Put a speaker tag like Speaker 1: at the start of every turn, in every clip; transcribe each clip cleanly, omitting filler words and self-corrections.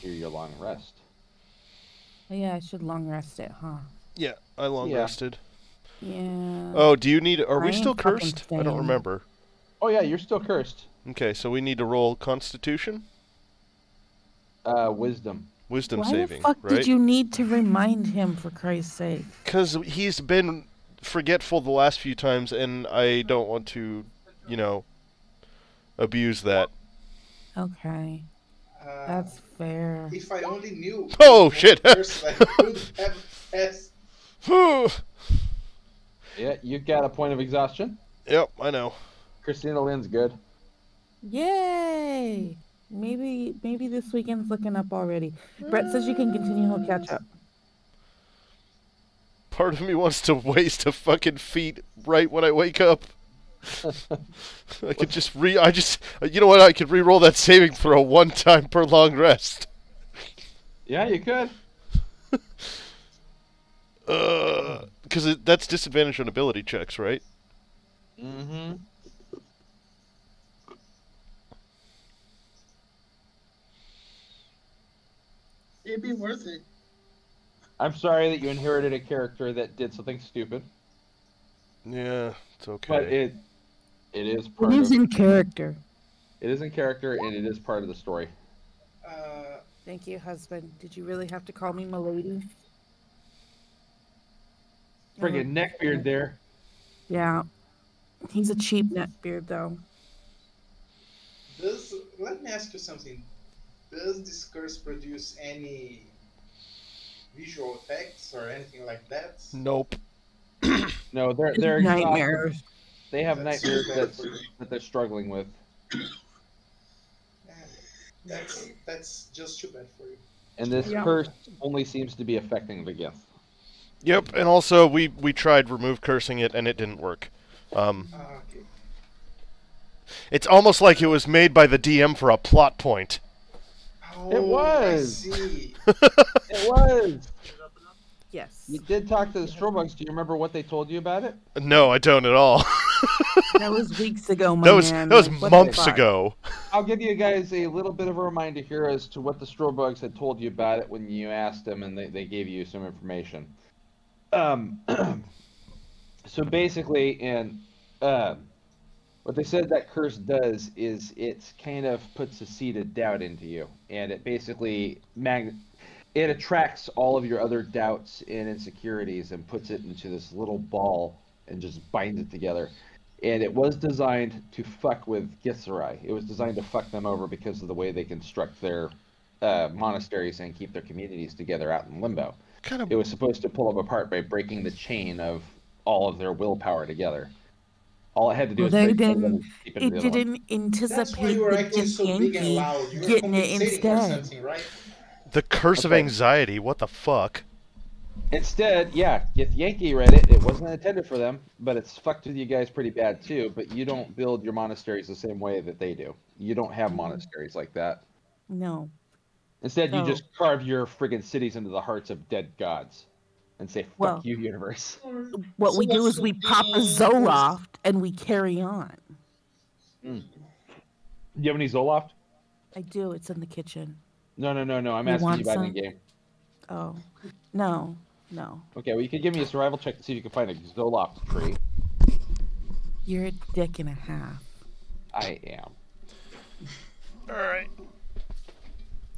Speaker 1: after your long rest.
Speaker 2: Oh, yeah, I should long rest it, huh?
Speaker 3: Yeah, I long rested.
Speaker 2: Yeah.
Speaker 3: Oh, do you need... Are we
Speaker 2: I
Speaker 3: still
Speaker 2: ain't fucking
Speaker 3: cursed? I don't
Speaker 2: staying.
Speaker 3: remember.
Speaker 1: Oh yeah, you're still cursed.
Speaker 3: Okay, so we need to roll Constitution?
Speaker 1: Wisdom.
Speaker 3: Wisdom
Speaker 2: Why
Speaker 3: saving,
Speaker 2: the fuck
Speaker 3: right?
Speaker 2: did you need to remind him, for Christ's sake?
Speaker 3: Because he's been forgetful the last few times, and I don't want to, you know, abuse that.
Speaker 2: Okay. That's fair.
Speaker 4: If I only knew.
Speaker 3: Oh, shit!
Speaker 4: First, I could have asked.
Speaker 1: Yeah, you got a point of exhaustion.
Speaker 3: Yep, I know.
Speaker 1: Christina Lynn's good.
Speaker 2: Yay! Maybe this weekend's looking up already. Brett says you can continue. He'll catch up.
Speaker 3: Part of me wants to waste a fucking feat right when I wake up. I could just you know what? I could re-roll that saving throw one time per long rest.
Speaker 1: Yeah, you could.
Speaker 3: Because that's disadvantage on ability checks, right?
Speaker 1: Mm-hmm.
Speaker 4: It'd be worth it.
Speaker 1: I'm sorry that you inherited a character that did something stupid.
Speaker 3: Yeah, it's okay.
Speaker 1: But it is
Speaker 2: It
Speaker 1: part
Speaker 2: is
Speaker 1: of...
Speaker 2: in character.
Speaker 1: It is in character, and it is part of the story.
Speaker 2: Thank you, husband. Did you really have to call me milady?
Speaker 1: Friggin' neckbeard there.
Speaker 2: Yeah. He's a cheap neckbeard, though.
Speaker 4: Let me ask you something. Does this curse produce any visual effects or anything like that?
Speaker 3: Nope.
Speaker 1: No, they're
Speaker 2: nightmares.
Speaker 1: They have
Speaker 4: That's
Speaker 1: nightmares
Speaker 4: too bad
Speaker 1: that they're struggling with.
Speaker 4: That's just too bad for you.
Speaker 1: And this
Speaker 2: Yeah.
Speaker 1: curse only seems to be affecting the gift.
Speaker 3: Yep, and also we tried remove cursing it and it didn't work.
Speaker 4: Okay.
Speaker 3: It's almost like it was made by the DM for a plot point.
Speaker 4: Oh,
Speaker 1: It was.
Speaker 4: I see.
Speaker 1: It was.
Speaker 2: Yes.
Speaker 1: You did talk to the Strobugs. Do you remember what they told you about it?
Speaker 3: No, I don't at all.
Speaker 2: That was weeks ago, my
Speaker 3: that was
Speaker 2: man. Like, what the
Speaker 3: months
Speaker 2: fuck?
Speaker 3: ago.
Speaker 1: I'll give you guys a little bit of a reminder here as to what the Strobugs had told you about it when you asked them, and they gave you some information. So basically, what they said that curse does is it kind of puts a seed of doubt into you, and it basically it attracts all of your other doubts and insecurities and puts it into this little ball and just binds it together. And it was designed to fuck with Githzerai. It was designed to fuck them over because of the way they construct their monasteries and keep their communities together out in limbo. It was supposed to pull them apart by breaking the chain of all of their willpower together. All it had to do was
Speaker 2: They
Speaker 1: break
Speaker 2: didn't.
Speaker 1: one, keep
Speaker 2: It
Speaker 1: the other one.
Speaker 2: didn't
Speaker 4: That's why
Speaker 2: anticipate
Speaker 4: you were
Speaker 2: the
Speaker 4: acting so big and
Speaker 2: Yankee
Speaker 4: loud. You were
Speaker 2: getting it
Speaker 4: compensating for
Speaker 2: instead.
Speaker 4: something, right?
Speaker 3: The curse of
Speaker 1: Okay.
Speaker 3: anxiety. What the fuck?
Speaker 1: Instead, yeah, if Yankee read it, it wasn't intended for them, but it's fucked with you guys pretty bad too. But you don't build your monasteries the same way that they do. You don't have monasteries like that.
Speaker 2: No.
Speaker 1: Instead, you
Speaker 2: No.
Speaker 1: just carve your friggin' cities into the hearts of dead gods and say, fuck
Speaker 2: Well-
Speaker 1: you, universe.
Speaker 2: What
Speaker 4: So
Speaker 2: we do
Speaker 4: what's
Speaker 2: is we
Speaker 4: the
Speaker 2: pop a Zoloft and we carry on.
Speaker 1: Do you have any Zoloft?
Speaker 2: I do. It's in the kitchen.
Speaker 1: No. I'm
Speaker 2: You
Speaker 1: asking
Speaker 2: want
Speaker 1: you about
Speaker 2: some?
Speaker 1: in game.
Speaker 2: Oh, no.
Speaker 1: Okay, well, you can give me a survival check to see if you can find a Zoloft tree.
Speaker 2: You're a dick and a half.
Speaker 1: I am.
Speaker 3: Alright.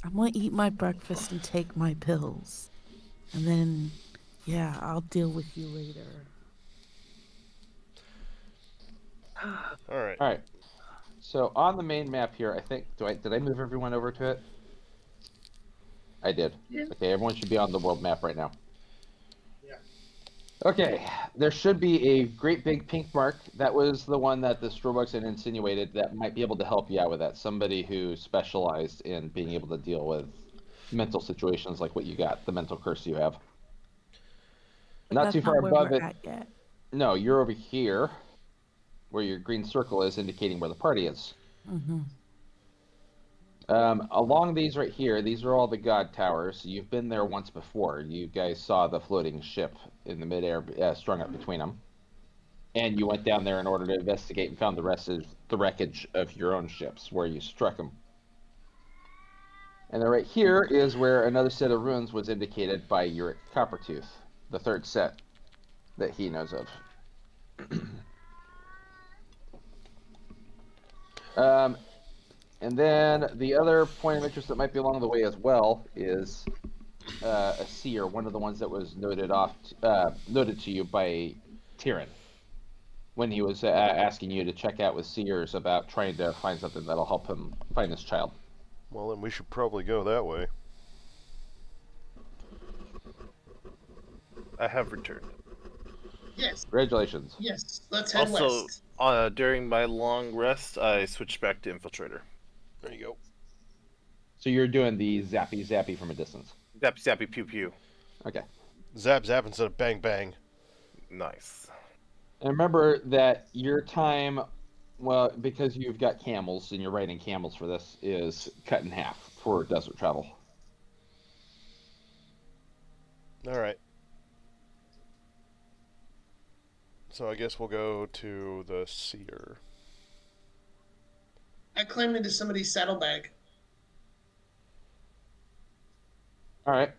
Speaker 2: I'm gonna eat my breakfast and take my pills. And then, yeah, I'll deal with you later.
Speaker 3: Alright.
Speaker 1: All right. So on the main map here, I think did I move everyone over to it? I did.
Speaker 4: Yeah.
Speaker 1: Okay, everyone should be on the world map right now.
Speaker 4: Yeah.
Speaker 1: Okay, there should be a great big pink mark. That was the one that the Strobucks had insinuated that might be able to help you out with that. Somebody who specialized in being able to deal with mental situations like what you got, the mental curse you have. Not
Speaker 2: That's
Speaker 1: too far
Speaker 2: where
Speaker 1: above
Speaker 2: we're
Speaker 1: it.
Speaker 2: at yet.
Speaker 1: No, you're over here, where your green circle is indicating where the party is.
Speaker 2: Mm-hmm.
Speaker 1: Along these right here, these are all the god towers. You've been there once before. You guys saw the floating ship in the midair strung up between them. And you went down there in order to investigate and found the rest of the wreckage of your own ships where you struck them. And then right here is where another set of runes was indicated by Uric Coppertooth, the third set that he knows of. And then the other point of interest that might be along the way as well is a seer, one of the ones that was noted to you by Tyrion when he was asking you to check out with seers about trying to find something that'll help him find his child.
Speaker 3: Well, then we should probably go that way.
Speaker 5: I have returned.
Speaker 4: Yes.
Speaker 1: Congratulations.
Speaker 4: Yes. Let's head
Speaker 5: Also,
Speaker 4: west.
Speaker 5: during my long rest, I switched back to Infiltrator.
Speaker 3: There you go.
Speaker 1: So you're doing the zappy from a distance.
Speaker 5: Zappy zappy pew pew.
Speaker 1: Okay.
Speaker 3: Zap zap instead of bang bang.
Speaker 5: Nice.
Speaker 1: And remember that your time, well, because you've got camels and you're riding camels for this, is cut in half for desert travel.
Speaker 3: All right. So I guess we'll go to the seer.
Speaker 6: I climbed into somebody's saddlebag.
Speaker 1: All right.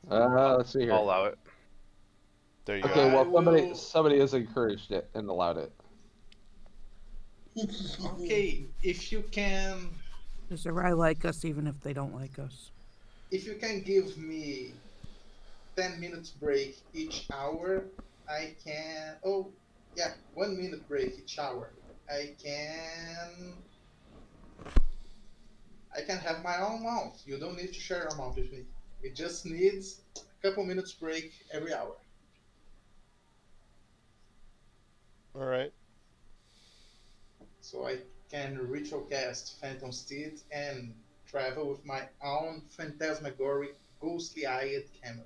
Speaker 1: Let's see here.
Speaker 5: I'll allow it.
Speaker 3: There you
Speaker 1: Okay,
Speaker 3: go.
Speaker 1: well, somebody has encouraged it and allowed it.
Speaker 4: Okay, if you can
Speaker 2: I like us even if they don't like us.
Speaker 4: give me 10 minutes break each hour, I can. Oh, yeah, 1 minute break each hour. I can have my own mount. You don't need to share a mount with me. It just needs a couple minutes break every hour.
Speaker 3: All right.
Speaker 4: So I can ritual cast Phantom Steed and travel with my own phantasmagoric ghostly-eyed camel.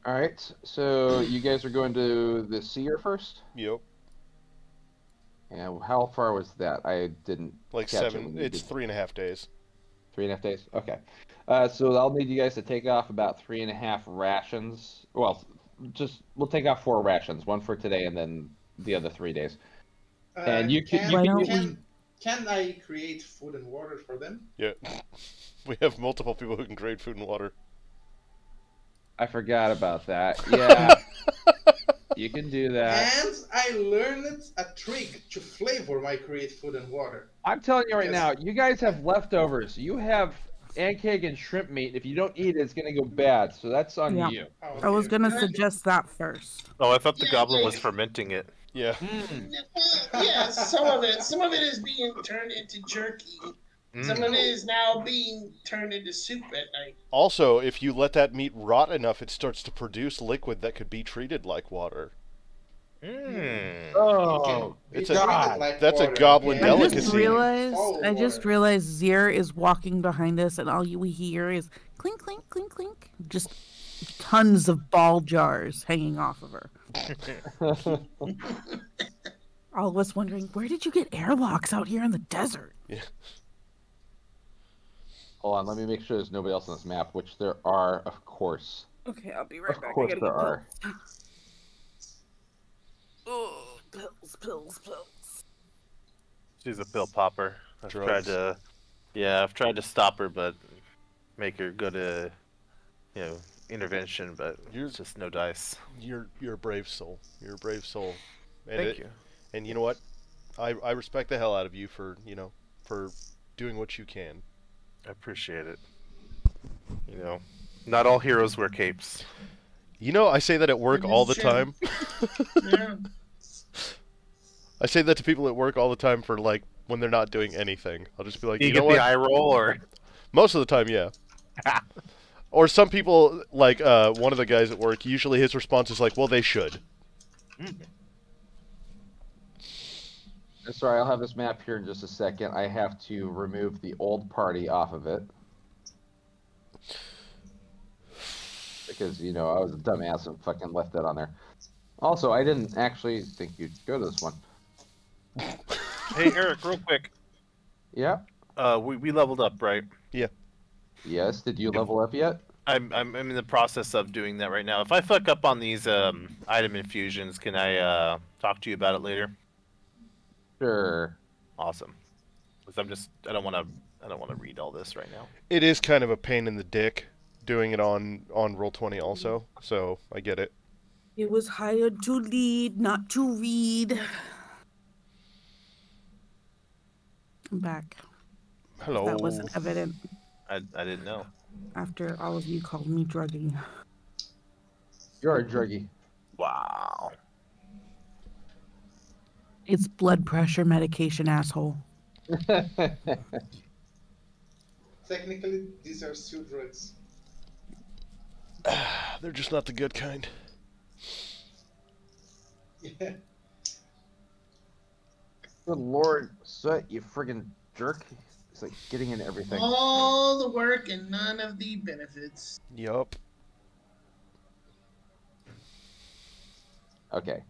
Speaker 1: All right. So you guys are going to the seer first?
Speaker 3: Yep.
Speaker 1: And how far was that? I didn't
Speaker 3: Like
Speaker 1: catch it
Speaker 3: 7.
Speaker 1: when you
Speaker 3: It's
Speaker 1: did.
Speaker 3: 3.5 days.
Speaker 1: 3.5 days? Okay. So I'll need you guys to take off about 3.5 rations. Well, we'll take off 4 rations, one for today and then the other 3 days. And you can-
Speaker 2: Why don't we-
Speaker 4: Can I create food and water for them?
Speaker 3: Yeah. We have multiple people who can grade food and water.
Speaker 1: I forgot about that. Yeah. You can do that.
Speaker 4: And I learned a trick to flavor my create food and water.
Speaker 1: I'm telling you right
Speaker 4: Yes.
Speaker 1: now, you guys have leftovers. You have pancake and shrimp meat. If you don't eat it, it's going to go bad. So that's on
Speaker 2: Yeah.
Speaker 1: you.
Speaker 4: Oh,
Speaker 2: I was
Speaker 4: okay.
Speaker 2: gonna suggest that first.
Speaker 5: Oh, I thought the
Speaker 6: Yeah,
Speaker 5: goblin was
Speaker 6: like-
Speaker 5: fermenting it.
Speaker 3: Yeah.
Speaker 6: Well, yeah, some of it is being turned into jerky. Some of it is now being turned into soup at night.
Speaker 3: Also, if you let that meat rot enough, it starts to produce liquid that could be treated like water.
Speaker 5: Mm.
Speaker 1: Oh,
Speaker 4: Be
Speaker 3: It's a-
Speaker 4: treated like
Speaker 3: that's a
Speaker 4: water.
Speaker 3: goblin
Speaker 4: Yeah.
Speaker 2: I
Speaker 3: delicacy.
Speaker 2: just realized.
Speaker 4: All
Speaker 2: I just
Speaker 4: water.
Speaker 2: realized Zier is walking behind us, and all we hear is clink, clink, clink, clink. Just tons of ball jars hanging off of her. All of us wondering, where did you get airlocks out here in the desert?
Speaker 1: Hold on, let me make sure there's nobody else on this map, which there are, of course.
Speaker 2: Okay, I'll be right
Speaker 1: Of
Speaker 2: back.
Speaker 1: course
Speaker 2: I gotta
Speaker 1: there
Speaker 2: get
Speaker 1: are.
Speaker 2: Oh, pills, pills.
Speaker 5: She's a pill popper. I've
Speaker 3: Drugs.
Speaker 5: tried to stop her, but make her go to, intervention, but
Speaker 3: You're-
Speaker 5: just no dice.
Speaker 3: You're a brave soul. You're a brave soul. And
Speaker 5: Thank you.
Speaker 3: And you know what? I respect the hell out of you for doing what you can.
Speaker 5: I appreciate it. Not all heroes wear capes.
Speaker 3: I say that at work all the
Speaker 6: True.
Speaker 3: time.
Speaker 6: Yeah.
Speaker 3: I say that to people at work all the time for like when they're not doing anything. I'll just be like,
Speaker 5: Do you
Speaker 3: you know
Speaker 5: get
Speaker 3: what?
Speaker 5: the eye roll, or
Speaker 3: Most of the time, yeah. Or some people, like one of the guys at work, usually his response is like, well, they should.
Speaker 1: Sorry, I'll have this map here in just a second. I have to remove the old party off of it. Because, I was a dumbass and fucking left that on there. Also, I didn't actually think you'd go to this one.
Speaker 5: hey, Eric, real quick.
Speaker 1: Yeah?
Speaker 5: We leveled up, right?
Speaker 1: Yes, did you level up yet?
Speaker 5: I'm in the process of doing that right now. If I fuck up on these item infusions, can I talk to you about it later?
Speaker 1: Sure.
Speaker 5: Awesome. Because I don't want to read all this right now.
Speaker 3: It is kind of a pain in the dick doing it on Roll20 also, so I get it.
Speaker 2: It was hired to lead, not to read. I'm back.
Speaker 3: Hello.
Speaker 2: That wasn't evident
Speaker 5: I didn't know.
Speaker 2: after all of you called me druggy.
Speaker 1: You're a druggie.
Speaker 5: Wow.
Speaker 2: It's blood pressure medication, asshole.
Speaker 4: Technically, these are still drugs.
Speaker 3: They're just not the good kind.
Speaker 4: Yeah.
Speaker 1: Good lord, Soot, you friggin' jerk. It's like getting into everything.
Speaker 6: All the work and none of the benefits.
Speaker 3: Yup.
Speaker 1: Okay.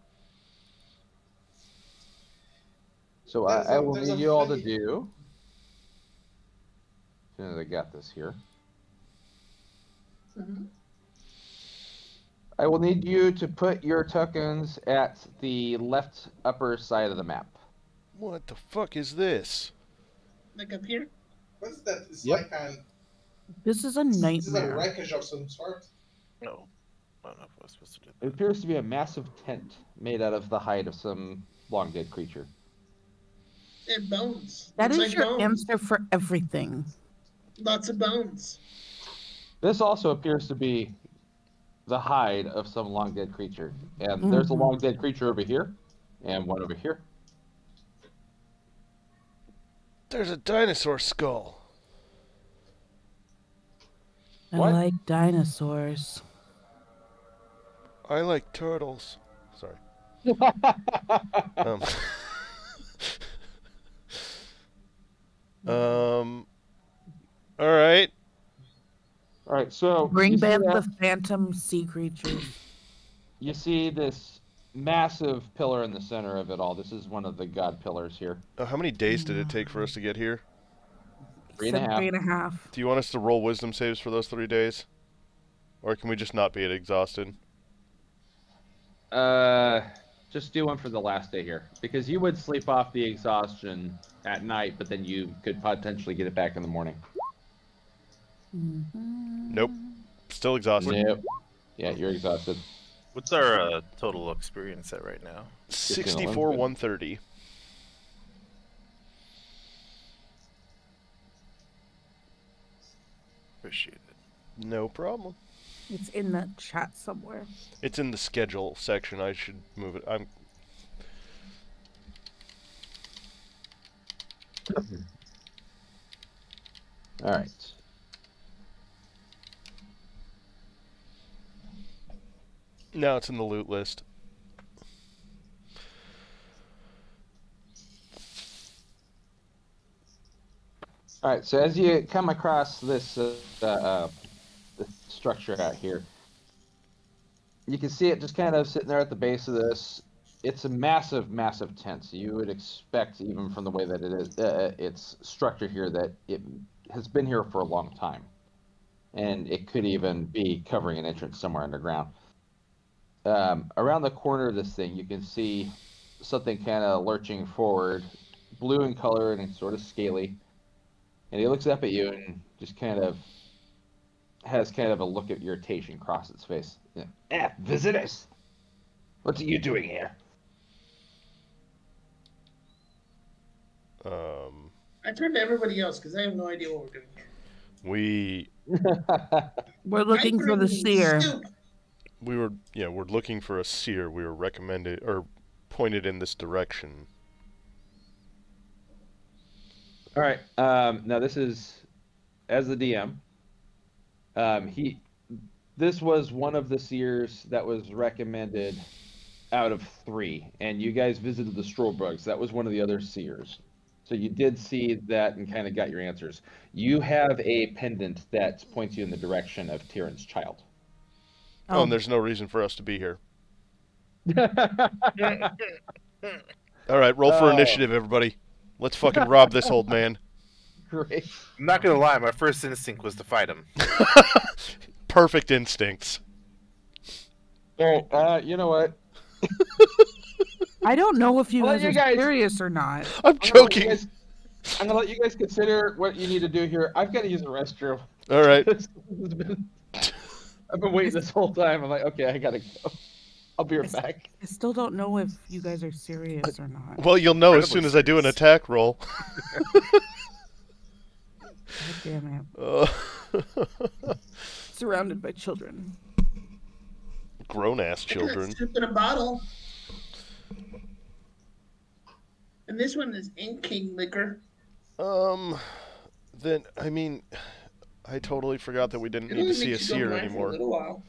Speaker 1: So
Speaker 4: There's
Speaker 1: I
Speaker 4: a-
Speaker 1: will
Speaker 4: there's a
Speaker 1: need you all to
Speaker 4: funny-
Speaker 1: do, as soon as I got this here,
Speaker 6: Mhm.
Speaker 1: I will need you to put your tokens at the left upper side of the map.
Speaker 3: What the fuck is this?
Speaker 6: Like up here?
Speaker 4: What is that? It's
Speaker 1: Yep.
Speaker 4: like
Speaker 2: This is a
Speaker 4: this is a
Speaker 2: nightmare.
Speaker 4: wreckage of some sort.
Speaker 5: No. I don't know if I was supposed to do
Speaker 1: It
Speaker 5: that.
Speaker 1: appears to be a massive tent made out of the hide of some long dead creature.
Speaker 6: And bones.
Speaker 2: That
Speaker 6: Looks
Speaker 2: is
Speaker 6: like
Speaker 2: your
Speaker 6: bones.
Speaker 2: answer for everything.
Speaker 6: Lots of bones.
Speaker 1: This also appears to be the hide of some long dead creature. And there's a
Speaker 2: Mhm.
Speaker 1: long dead creature over here, and one over here.
Speaker 3: There's a dinosaur skull.
Speaker 2: I
Speaker 1: What?
Speaker 2: like dinosaurs.
Speaker 3: I like turtles. Sorry. Um. All right.
Speaker 1: All right, so
Speaker 2: Bring
Speaker 1: you see
Speaker 2: back
Speaker 1: that?
Speaker 2: the phantom sea creatures.
Speaker 1: You see this massive pillar in the center of it all. This is one of the god pillars here.
Speaker 3: How many days did it take for us to get here?
Speaker 1: 3.5.
Speaker 2: Said 3.5.
Speaker 3: Do you want us to roll wisdom saves for those 3 days? Or can we just not be exhausted?
Speaker 1: Just do one for the last day here, because you would sleep off the exhaustion at night, but then you could potentially get it back in the morning.
Speaker 3: Nope. Still exhausted.
Speaker 1: Nope. Yeah, you're exhausted.
Speaker 5: What's our total experience at right now?
Speaker 3: 64, 130.
Speaker 5: Appreciate it.
Speaker 3: No problem.
Speaker 2: It's in the chat somewhere.
Speaker 3: It's in the schedule section. I should move it. I'm.
Speaker 1: All right.
Speaker 3: Now it's in the loot list.
Speaker 1: All right. So as you come across this this structure out here, you can see it just kind of sitting there at the base of this. It's a massive, massive tent. So you would expect, even from the way that it is, it's structured here, that it has been here for a long time, and it could even be covering an entrance somewhere underground. Around the corner of this thing, you can see something kind of lurching forward, blue in color and sort of scaly. And he looks up at you and just kind of has kind of a look of irritation across its face. Yeah. Visitors! What are you doing here?
Speaker 6: I turned to everybody else because I have no idea what we're doing here.
Speaker 2: We're looking for the seer.
Speaker 3: We're looking for a seer. We were recommended or pointed in this direction.
Speaker 1: All right. Now this is, as the DM, this was one of the seers that was recommended out of 3, and you guys visited the Strollbugs. That was one of the other seers. So you did see that and kind of got your answers. You have a pendant that points you in the direction of Tyrion's child.
Speaker 3: Oh, and there's no reason for us to be here. All right, roll for initiative, everybody. Let's fucking rob this old man.
Speaker 1: Great.
Speaker 5: I'm not gonna lie, my first instinct was to fight him.
Speaker 3: Perfect instincts.
Speaker 1: Oh, you know what?
Speaker 2: I don't know if you
Speaker 1: Well,
Speaker 2: guys
Speaker 1: you
Speaker 2: are
Speaker 1: guys-
Speaker 2: serious or not.
Speaker 3: I'm joking.
Speaker 1: I'm gonna let you guys consider what you need to do here. I've got to use the restroom.
Speaker 3: All right.
Speaker 1: I've been waiting this whole time. I'm like, okay, I gotta go. I'll be right back.
Speaker 2: I still don't know if you guys are serious or not.
Speaker 3: Well, you'll know as soon as I do an attack roll.
Speaker 2: God damn it.
Speaker 3: Uh,
Speaker 2: Surrounded by children.
Speaker 3: Grown-ass children.
Speaker 6: Soup in a bottle. And this one is Ink King liquor.
Speaker 3: Then, I mean, I totally forgot that we didn't need to see a seer anymore.
Speaker 6: For a little while.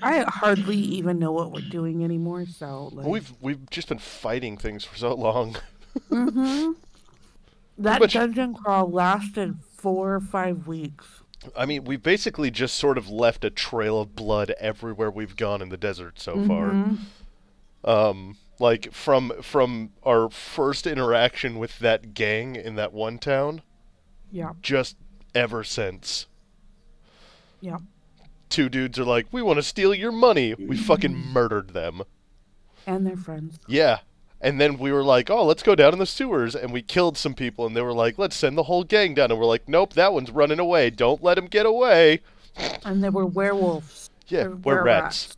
Speaker 2: I hardly even know what we're doing anymore, so like...
Speaker 3: We've just been fighting things for so long.
Speaker 2: Mm-hmm. That
Speaker 3: much-
Speaker 2: dungeon crawl lasted 4 or 5 weeks.
Speaker 3: I mean, we've basically just sort of left a trail of blood everywhere we've gone in the desert so far. Like from our first interaction with that gang in that one town,
Speaker 2: Yeah,
Speaker 3: just ever since.
Speaker 2: yeah.
Speaker 3: 2 dudes are like, we want to steal your money. We fucking murdered them.
Speaker 2: And their friends.
Speaker 3: Yeah. And then we were like, oh, let's go down in the sewers. And we killed some people. And they were like, let's send the whole gang down. And we're like, nope, that one's running away. Don't let him get away.
Speaker 2: And they were werewolves.
Speaker 3: Yeah,
Speaker 2: Or
Speaker 3: we're rats.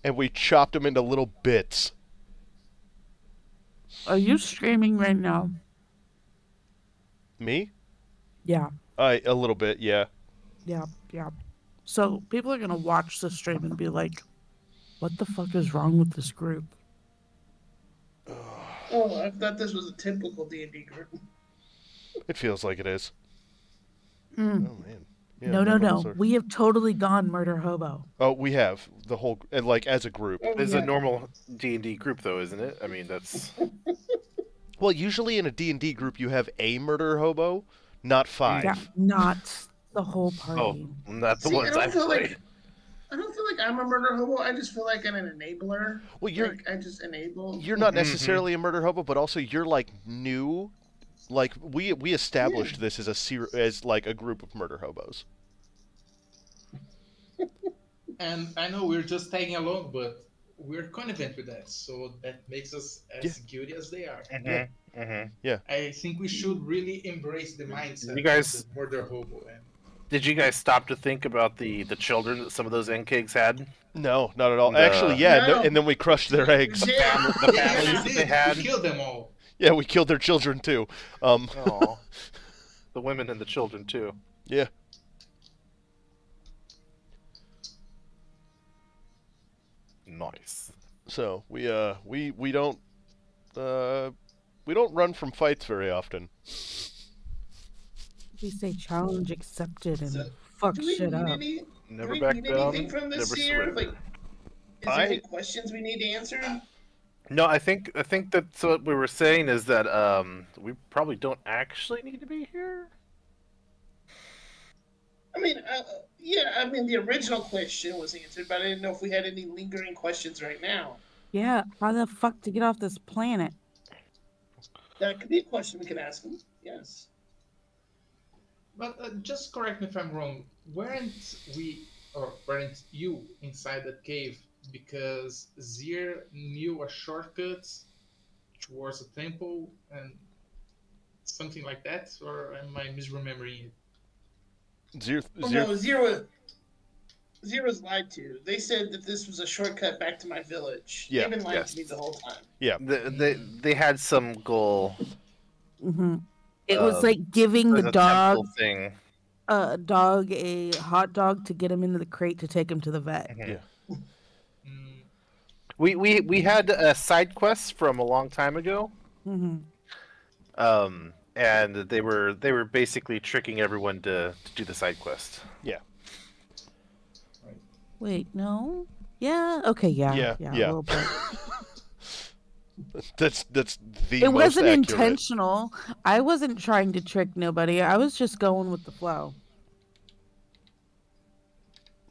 Speaker 3: And we chopped them into little bits.
Speaker 2: Are you streaming right now?
Speaker 3: Me?
Speaker 2: Yeah,
Speaker 3: A little bit, yeah.
Speaker 2: yeah, yeah. So people are gonna watch the stream and be like, what the fuck is wrong with this group?
Speaker 6: Oh, I thought this was a typical D&D group.
Speaker 3: It feels like it is.
Speaker 2: Mm.
Speaker 3: Oh, man. Yeah,
Speaker 2: No.
Speaker 3: levels are-
Speaker 2: We have totally gone murder hobo.
Speaker 3: Oh, we have. The whole... And, like, as a group.
Speaker 5: It's a normal D&D group, though, isn't it? I mean, that's...
Speaker 3: Well, usually in a D&D group, you have a murder hobo, not 5.
Speaker 2: Yeah, not the whole party.
Speaker 5: Oh, not the
Speaker 6: See,
Speaker 5: ones I've played.
Speaker 6: I don't feel like I'm a murder hobo. I just feel like I'm an enabler.
Speaker 3: Well, you're...
Speaker 6: Like, I just enable.
Speaker 3: You're not necessarily a murder hobo, but also you're like new. Like we established this as as like a group of murder hobos.
Speaker 4: And I know we're just tagging along, but we're connivant with that, so that makes us as guilty as they are. I think we should really embrace the mindset
Speaker 5: You guys-
Speaker 4: of the murder hobo. And
Speaker 5: Did you guys stop to think about the children that some of those NKigs had?
Speaker 3: No, not at all.
Speaker 5: No.
Speaker 3: Actually, yeah,
Speaker 6: No.
Speaker 3: and then we crushed their eggs.
Speaker 6: Yeah.
Speaker 5: The families that they had?
Speaker 4: We killed them all.
Speaker 3: Yeah, we killed their children too.
Speaker 5: Oh, the women and the children too.
Speaker 3: Yeah.
Speaker 5: Nice.
Speaker 3: So we don't run from fights very often.
Speaker 2: We say challenge accepted and
Speaker 6: So,
Speaker 2: fuck
Speaker 6: Do we
Speaker 2: shit
Speaker 6: need
Speaker 2: up.
Speaker 6: any?
Speaker 5: Never
Speaker 6: do we
Speaker 5: back
Speaker 6: need
Speaker 5: down.
Speaker 6: anything from this
Speaker 5: Never
Speaker 6: year?
Speaker 5: surrender.
Speaker 6: Like, is there any questions we need answered?
Speaker 5: No, I think that's what we were saying is that we probably don't actually need to be here.
Speaker 6: I mean, yeah. I mean, the original question was answered, but I didn't know if we had any lingering questions right now.
Speaker 2: Yeah, how the fuck to get off this planet?
Speaker 6: That could be a question we could ask them. Yes.
Speaker 4: But just correct me if I'm wrong. Weren't you inside that cave because Zir knew a shortcut towards a temple and something like that, or am I misremembering it?
Speaker 6: Oh, no, Zero's lied to. They said that this was a shortcut back to my village.
Speaker 3: Yeah,
Speaker 6: They've been lying
Speaker 5: yes.
Speaker 6: to me the whole time.
Speaker 3: Yeah.
Speaker 5: They had some goal.
Speaker 2: Hmm. It was like giving
Speaker 5: There's
Speaker 2: the
Speaker 5: a
Speaker 2: dog
Speaker 5: temple thing.
Speaker 2: a hot dog to get him into the crate to take him to the vet.
Speaker 3: Yeah.
Speaker 4: Mm,
Speaker 5: We had a side quest from a long time ago.
Speaker 2: Hmm.
Speaker 5: And they were basically tricking everyone to do the side quest.
Speaker 2: Wait, no? Yeah. Okay. Yeah.
Speaker 3: Yeah,
Speaker 2: A
Speaker 3: yeah.
Speaker 2: little bit.
Speaker 3: That's the
Speaker 2: It
Speaker 3: most
Speaker 2: wasn't
Speaker 3: accurate.
Speaker 2: intentional. I wasn't trying to trick nobody. I was just going with the flow.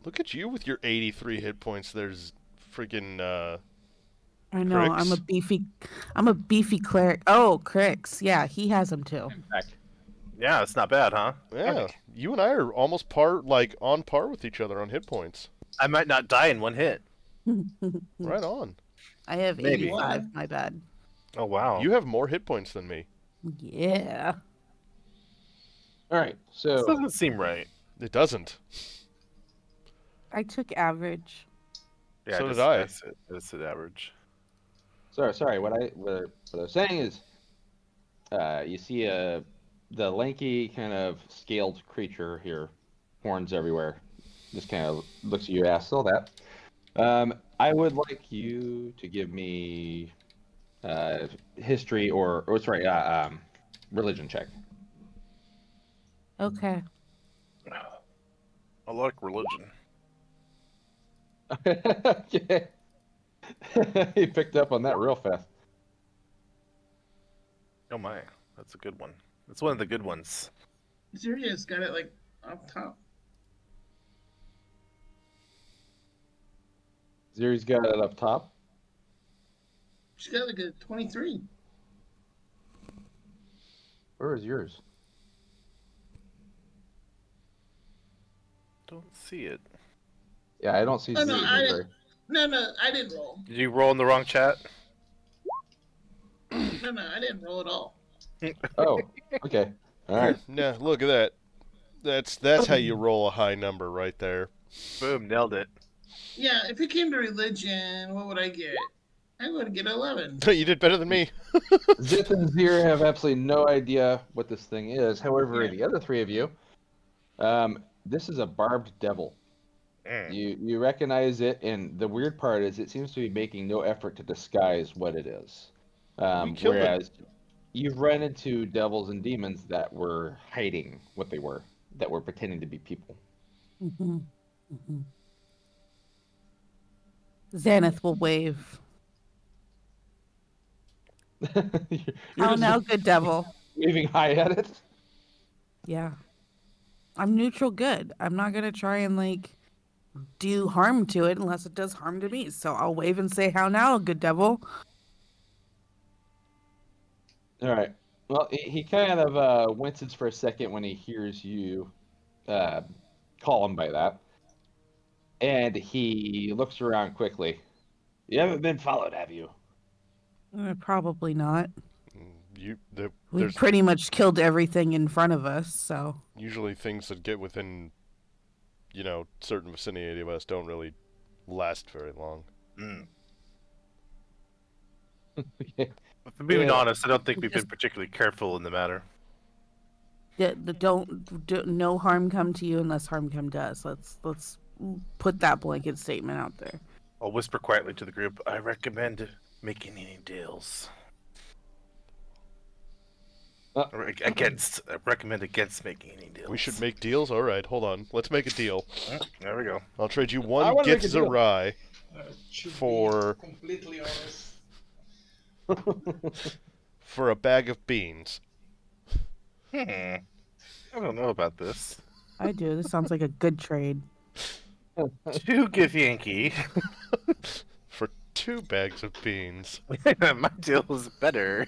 Speaker 3: Look at you with your 83 hit points. There's freaking
Speaker 2: I know.
Speaker 3: Crix?
Speaker 2: I'm a beefy cleric. Oh, Crix. Yeah, he has them too.
Speaker 5: Yeah, it's not bad, huh?
Speaker 3: yeah. You and I are almost on par with each other on hit points.
Speaker 5: I might not die in one hit.
Speaker 3: Right on.
Speaker 2: I have
Speaker 5: Maybe.
Speaker 2: 85. My bad.
Speaker 5: Oh wow.
Speaker 3: You have more hit points than me.
Speaker 2: Yeah.
Speaker 1: All right,
Speaker 5: This
Speaker 1: so
Speaker 5: doesn't seem right.
Speaker 3: It doesn't.
Speaker 2: I took average.
Speaker 5: Yeah,
Speaker 3: So did I.
Speaker 5: That's it. That's the average.
Speaker 1: sorry. What I was saying is, you see the lanky kind of scaled creature here, horns everywhere. Just kind of looks at you, asks all that. I would like you to give me history or sorry, religion check.
Speaker 2: Okay.
Speaker 5: I like religion.
Speaker 1: Okay. He picked up on that real fast.
Speaker 5: Oh my, that's a good one. That's one of the good ones.
Speaker 6: Zuria's got it like up top.
Speaker 1: Ziri's got it up top.
Speaker 6: She's got like a 23.
Speaker 1: Where is yours?
Speaker 5: Don't see it.
Speaker 1: Yeah, I don't see
Speaker 6: Oh, no,
Speaker 1: Ziri's.
Speaker 6: I
Speaker 1: I'm
Speaker 6: didn't-
Speaker 1: sorry.
Speaker 6: No, I didn't roll.
Speaker 5: Did you roll in the wrong chat?
Speaker 6: No, I didn't roll at all.
Speaker 1: Oh, okay. All right.
Speaker 3: Yeah, look at that. That's how you roll a high number right there.
Speaker 5: Boom, nailed it.
Speaker 6: Yeah, if it came to religion, what would I get? I would get 11.
Speaker 3: You did better than me.
Speaker 1: Zip and Zir have absolutely no idea what this thing is. However,
Speaker 6: Yeah.
Speaker 1: the other three of you, this is a barbed devil. You recognize it, and the weird part is it seems to be making no effort to disguise what it is.
Speaker 3: We killed it.
Speaker 1: Whereas you've run into devils and demons that were hiding what they were, that were pretending to be people.
Speaker 2: Mm-hmm. Mm-hmm. Xanath will wave.
Speaker 1: You're
Speaker 2: How
Speaker 1: just
Speaker 2: now, good devil?
Speaker 1: waving high at it.
Speaker 2: Yeah. I'm neutral good. I'm not going to try and, like, do harm to it unless it does harm to me. So I'll wave and say, how now, good devil?
Speaker 1: All right. Well, he kind of winces for a second when he hears you call him by that. And he looks around quickly. You haven't been followed, have you?
Speaker 2: Probably not.
Speaker 3: We
Speaker 2: We've pretty much killed everything in front of us, so.
Speaker 3: usually things that get within, certain vicinity of us don't really last very long.
Speaker 1: Okay.
Speaker 5: If I'm being
Speaker 1: Yeah.
Speaker 5: honest, I don't think we've been
Speaker 2: Just-
Speaker 5: particularly careful in the matter.
Speaker 2: No harm come to you unless harm come to us. Let's put that blanket statement out there.
Speaker 5: I'll whisper quietly to the group. I recommend making any deals. I recommend against making any deals.
Speaker 3: We should make deals? Alright, hold on. Let's make a deal.
Speaker 5: There we go.
Speaker 3: I'll trade you
Speaker 1: I
Speaker 3: one
Speaker 1: wanna make a deal.
Speaker 3: Gitzerai
Speaker 4: To be
Speaker 3: For-
Speaker 4: completely honest.
Speaker 3: for a bag of beans.
Speaker 5: I don't know about this.
Speaker 2: I do. This sounds like a good trade.
Speaker 5: To give Yankee.
Speaker 3: For 2 bags of beans.
Speaker 5: My deal is better.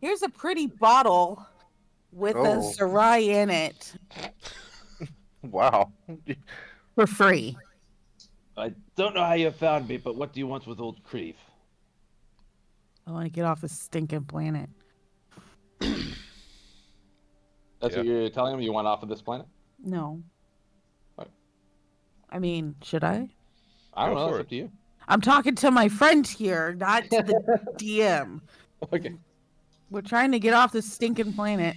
Speaker 2: Here's a pretty bottle with a
Speaker 5: Oh.
Speaker 2: Sarai in it
Speaker 5: Wow.
Speaker 2: for free.
Speaker 1: I don't know how you found me, but what do you want with old Creve?
Speaker 2: I want to get off this stinking planet.
Speaker 1: That's what you're telling him? You want off of this planet?
Speaker 2: No.
Speaker 1: What?
Speaker 2: I mean, should I?
Speaker 1: I don't
Speaker 3: Go
Speaker 1: know.
Speaker 3: for
Speaker 1: It's
Speaker 3: it.
Speaker 1: up to you.
Speaker 2: I'm talking to my friend here, not to the DM.
Speaker 1: Okay.
Speaker 2: We're trying to get off this stinking planet.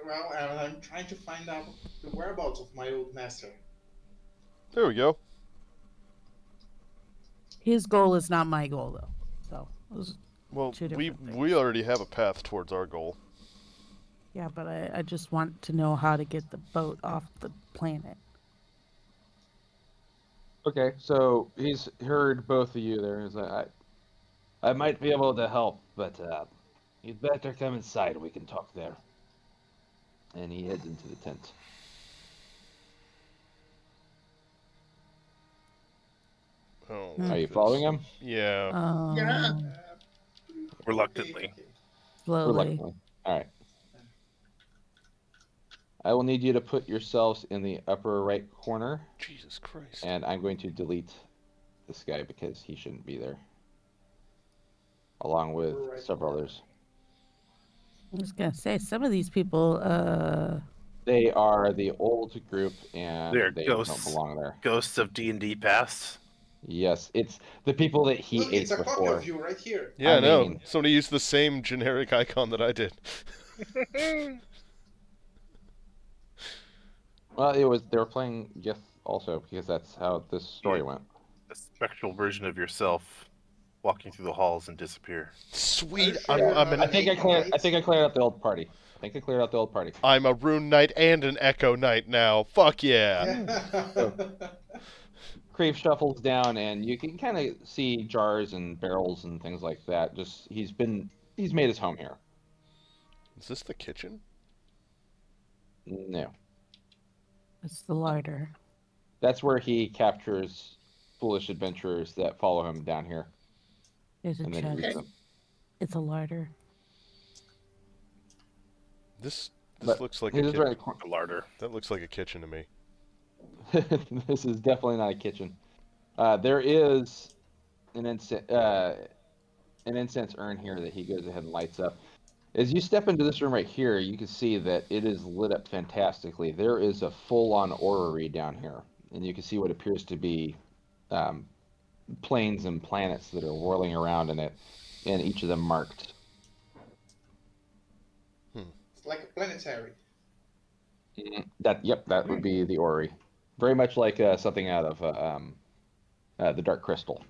Speaker 4: Well, I'm trying to find out the whereabouts of my old master.
Speaker 3: There we go.
Speaker 2: His goal is not my goal, though. So, those-
Speaker 3: Well,
Speaker 2: Two
Speaker 3: we
Speaker 2: different things.
Speaker 3: we already have a path towards our goal.
Speaker 2: yeah, but I just want to know how to get the boat off the planet.
Speaker 1: Okay, so he's heard both of you there. He's like, I might be able to help, but you'd better come inside. We can talk there. And he heads into the tent.
Speaker 3: Oh,
Speaker 2: Hmm.
Speaker 1: Are you following him?
Speaker 3: yeah.
Speaker 6: Yeah.
Speaker 5: Reluctantly.
Speaker 2: Slowly.
Speaker 1: Reluctantly. All right. I will need you to put yourselves in the upper right corner,
Speaker 3: Jesus Christ.
Speaker 1: and I'm going to delete this guy because he shouldn't be there, along with
Speaker 4: Right
Speaker 1: several
Speaker 4: corner.
Speaker 1: others.
Speaker 2: I was gonna say some of these people.
Speaker 1: They are the old group, and
Speaker 5: They're
Speaker 1: they
Speaker 5: ghosts.
Speaker 1: don't belong there.
Speaker 5: Ghosts of D&D past.
Speaker 1: Yes, it's the people that he
Speaker 4: Look,
Speaker 1: ate
Speaker 4: it's a copy
Speaker 1: before.
Speaker 4: of you right here.
Speaker 3: Yeah,
Speaker 1: I
Speaker 3: no.
Speaker 1: mean-
Speaker 3: Somebody used the same generic icon that I did.
Speaker 1: Well, they were playing Gith also because that's how this story
Speaker 5: Yeah.
Speaker 1: went.
Speaker 5: A spectral version of yourself walking through the halls and disappear.
Speaker 3: Sweet.
Speaker 4: Are you sure
Speaker 3: I'm
Speaker 4: you're
Speaker 3: an
Speaker 4: not
Speaker 1: I think I cleared out the old party.
Speaker 3: I'm a rune knight and an echo knight now. Fuck yeah.
Speaker 1: Crave shuffles down, and you can kind of see jars and barrels and things like that. Just he's made his home here.
Speaker 3: Is this the kitchen?
Speaker 1: No,
Speaker 2: It's the larder.
Speaker 1: that's where he captures foolish adventurers that follow him down here,
Speaker 2: There's a
Speaker 1: and then he
Speaker 2: chest.
Speaker 1: reads them.
Speaker 2: It's a larder.
Speaker 3: This
Speaker 1: But
Speaker 3: looks like a
Speaker 1: He is
Speaker 3: kitchen.
Speaker 1: right in the corner.
Speaker 5: A larder.
Speaker 3: That looks like a kitchen to me.
Speaker 1: This is definitely not a kitchen. There is an incense urn here that he goes ahead and lights up. As you step into this room right here, you can see that it is lit up fantastically. There is a full-on orrery down here, and you can see what appears to be planes and planets that are whirling around in it, and each of them marked.
Speaker 4: It's like a planetary.
Speaker 1: That would be the orrery. Very much like something out of the Dark Crystal.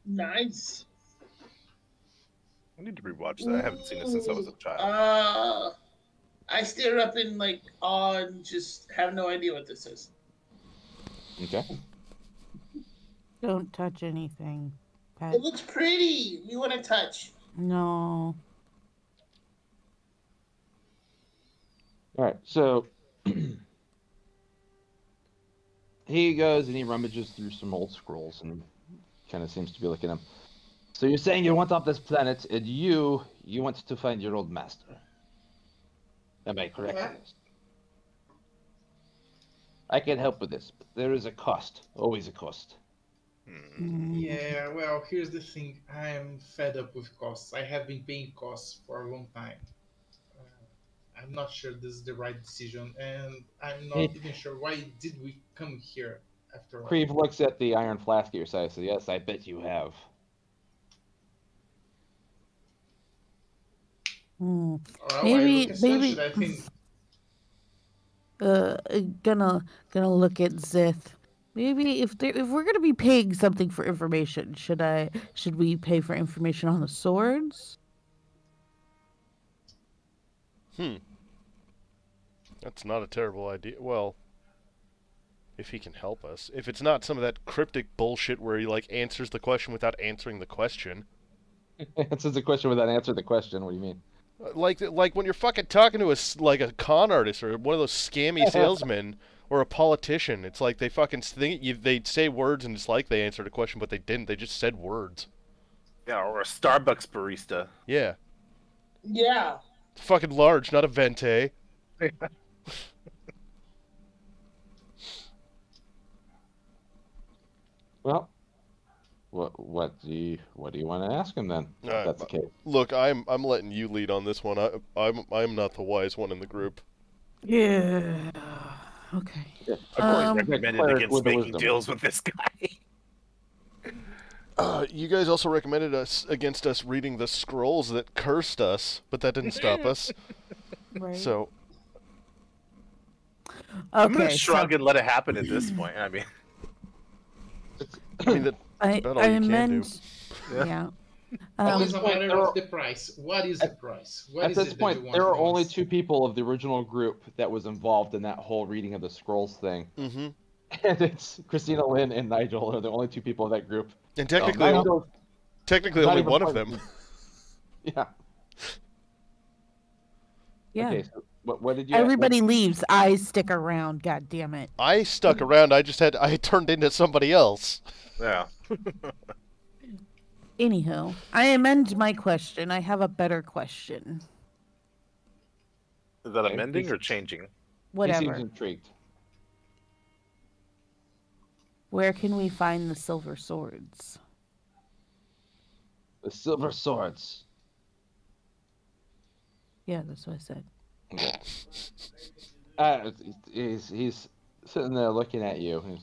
Speaker 6: Nice.
Speaker 5: I need to rewatch that. I haven't seen it since I was a child.
Speaker 6: I stare up in like awe and just have no idea what this is.
Speaker 1: Okay.
Speaker 2: Don't touch anything. Pet.
Speaker 6: It looks pretty. We want to touch.
Speaker 2: No.
Speaker 1: All right, so he goes and he rummages through some old scrolls and kind of seems to be looking at them. So you're saying you want off this planet, and you want to find your old master. Am I correct?
Speaker 4: Uh-huh.
Speaker 1: in this? I can help with this, but there is a cost. Always a cost.
Speaker 4: Yeah, well, here's the thing. I'm fed up with costs. I have been paying costs for a long time. I'm not sure this is the right decision, and I'm not even sure why did we come here after all.
Speaker 1: Creve looks at the iron flask at your side and says, yes, I bet you have.
Speaker 4: Well,
Speaker 2: Maybe-
Speaker 4: I look essential,
Speaker 2: maybe-
Speaker 4: I think
Speaker 2: Gonna look at Zith. Maybe if we're gonna be paying something for information, should we pay for information on the swords?
Speaker 3: That's not a terrible idea. Well, if he can help us. If it's not some of that cryptic bullshit where he, like, answers the question without answering the question.
Speaker 1: Answers the question without answering the question. What do you mean?
Speaker 3: Like when you're fucking talking to a con artist or one of those scammy salesmen or a politician. It's like they fucking they say words and it's like they answered a question, but they didn't. They just said words.
Speaker 5: Yeah, or a Starbucks barista.
Speaker 3: Yeah.
Speaker 6: Yeah.
Speaker 3: Fucking large, not a venti.
Speaker 1: Well, what do you want to ask him then? If that's the case.
Speaker 3: Look, I'm letting you lead on this one. I'm not the wise one in the group.
Speaker 2: Yeah. Okay.
Speaker 5: I've always recommended
Speaker 1: cleric
Speaker 5: against
Speaker 1: with the
Speaker 5: making
Speaker 1: wisdom.
Speaker 5: deals with this guy.
Speaker 3: You guys also recommended against us reading the scrolls that cursed us, but that didn't stop us.
Speaker 2: Right.
Speaker 3: So
Speaker 5: I'm gonna
Speaker 2: okay.
Speaker 5: shrug and let it happen at this point. I mean,
Speaker 3: I mean that.
Speaker 2: I
Speaker 3: about all you can
Speaker 2: meant. Yeah.
Speaker 4: always a
Speaker 1: point,
Speaker 4: matter
Speaker 1: there
Speaker 4: of
Speaker 1: are-
Speaker 4: the price. What is the price? What
Speaker 1: At
Speaker 4: is
Speaker 1: this
Speaker 4: it that
Speaker 1: point,
Speaker 4: you want
Speaker 1: there are
Speaker 4: from
Speaker 1: only
Speaker 4: us?
Speaker 1: 2 people of the original group that was involved in that whole reading of the scrolls thing,
Speaker 3: Mm-hmm.
Speaker 1: and it's Christina Lynn and Nigel are the only 2 people of that group.
Speaker 3: And technically,
Speaker 1: Nigel-
Speaker 3: technically
Speaker 1: not
Speaker 3: only
Speaker 1: even
Speaker 3: one of
Speaker 1: part
Speaker 3: them.
Speaker 1: Yeah.
Speaker 2: Yeah.
Speaker 1: Okay. So what did you?
Speaker 2: Everybody leaves. I stick around. God damn it.
Speaker 3: I stuck around. I turned into somebody else.
Speaker 5: yeah.
Speaker 2: Anywho, I amend my question. I have a better question.
Speaker 5: Is that
Speaker 1: Okay,
Speaker 5: amending or changing?
Speaker 1: He seems
Speaker 2: Whatever.
Speaker 1: intrigued.
Speaker 2: Where can we find the silver swords?
Speaker 1: The silver swords.
Speaker 2: Yeah, that's what I said.
Speaker 1: He's sitting there looking at you.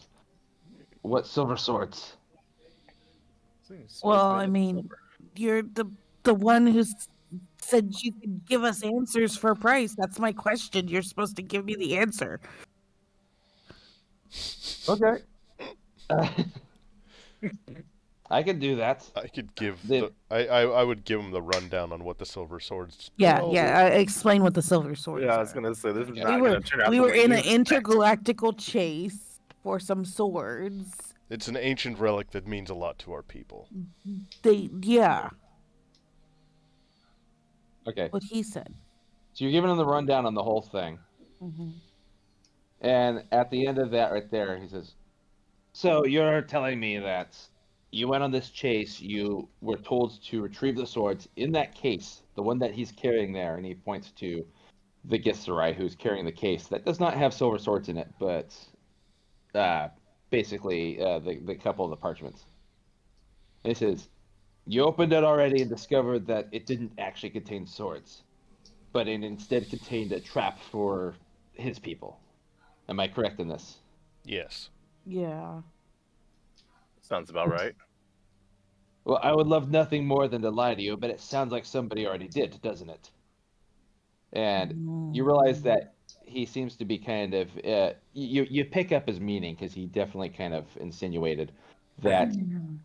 Speaker 1: What silver swords?
Speaker 2: Well, I mean, you're the one who said you could give us answers for a price. That's my question. You're supposed to give me the answer.
Speaker 1: Okay. I could do that.
Speaker 3: I could give
Speaker 1: The-
Speaker 3: I would give him the rundown on what the silver swords.
Speaker 2: Yeah,
Speaker 3: Oh,
Speaker 2: yeah. Explain what the silver swords
Speaker 5: Yeah, I
Speaker 2: are.
Speaker 5: was gonna say this is
Speaker 2: We
Speaker 5: not
Speaker 2: were
Speaker 5: gonna turn out.
Speaker 2: we
Speaker 5: the
Speaker 2: were
Speaker 5: way
Speaker 2: in
Speaker 5: you
Speaker 2: an
Speaker 5: expect.
Speaker 2: intergalactical chase for some swords.
Speaker 3: It's an ancient relic that means a lot to our people.
Speaker 2: Yeah,
Speaker 1: Okay.
Speaker 2: what he said.
Speaker 1: So you're giving him the rundown on the whole thing.
Speaker 2: Hmm.
Speaker 1: And at the end of that right there, he says, so you're telling me that you went on this chase, you were told to retrieve the swords in that case, the one that he's carrying there, and he points to the Githzerai who's carrying the case that does not have silver swords in it, but basically the couple of the parchments. And he says, you opened it already and discovered that it didn't actually contain swords, but it instead contained a trap for his people. Am I correct in this?
Speaker 3: Yes.
Speaker 2: Yeah.
Speaker 5: Sounds about right.
Speaker 1: Well, I would love nothing more than to lie to you, but it sounds like somebody already did, doesn't it? And you realize that he seems to be kind of you pick up his meaning because he definitely kind of insinuated that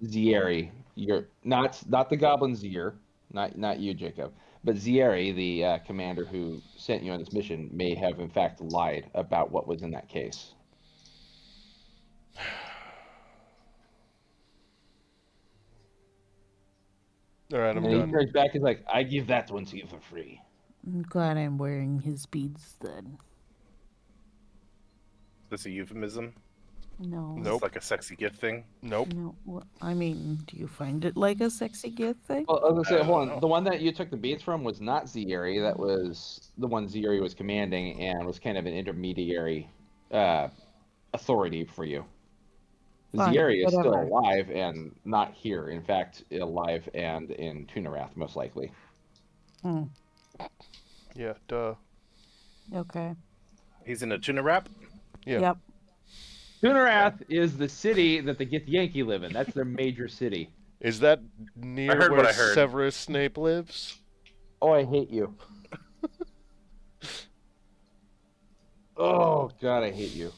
Speaker 1: Zieri, you're not the Goblin Zier, not you, Jacob, but Zieri, the commander who sent you on this mission, may have in fact lied about what was in that case.
Speaker 3: All right, I'm
Speaker 1: And he
Speaker 3: done.
Speaker 1: turns back. He's like, "I give that one to you for free."
Speaker 2: I'm glad I'm wearing his beads then.
Speaker 5: Is this a euphemism?
Speaker 2: No.
Speaker 5: Is
Speaker 3: Nope.
Speaker 5: this like a sexy gift thing?
Speaker 3: Nope.
Speaker 2: No. I mean, do you find it like a sexy gift thing?
Speaker 1: Well, I was gonna say,
Speaker 5: I
Speaker 1: hold
Speaker 5: don't
Speaker 1: on.
Speaker 5: know.
Speaker 1: The one that you took the beads from was not Zieri. That was the one Zieri was commanding and was kind of an intermediary authority for you.
Speaker 2: Fine,
Speaker 1: Zieri is still
Speaker 2: whatever.
Speaker 1: alive and not here. In fact, alive and in Tunarath, most likely.
Speaker 2: Hmm.
Speaker 3: Yeah. Duh.
Speaker 2: Okay.
Speaker 5: He's in a tuna wrap.
Speaker 3: Yeah.
Speaker 2: Yep.
Speaker 1: Tunarath is the city that the Githyanki live in. That's their major city.
Speaker 3: Is that near
Speaker 5: heard
Speaker 3: where
Speaker 5: what I heard.
Speaker 3: Severus Snape lives?
Speaker 1: Oh, I hate you. Oh, God, I hate you.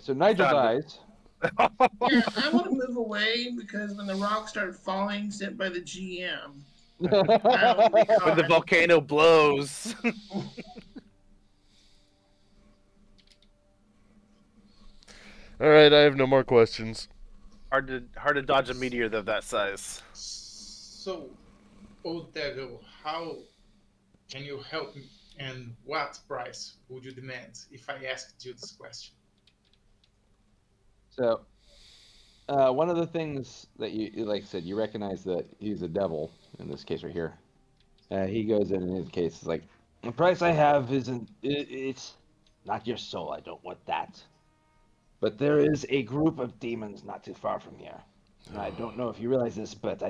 Speaker 1: So Nigel
Speaker 5: Done.
Speaker 1: dies.
Speaker 6: Yeah, I want to move away because when the rocks start falling sent by the GM, I don't wanna be
Speaker 5: When the
Speaker 6: caught.
Speaker 5: volcano blows.
Speaker 3: All right, I have no more questions.
Speaker 5: hard to dodge a meteor of that size.
Speaker 4: So, old devil, how can you help me? And what price would you demand if I asked you this question?
Speaker 1: So, one of the things that you like I said, you recognize that he's a devil in this case right here. He goes in his case, it's like, the price I have isn't, it's not your soul, I don't want that. But there is a group of demons not too far from here. And I don't know if you realize this, but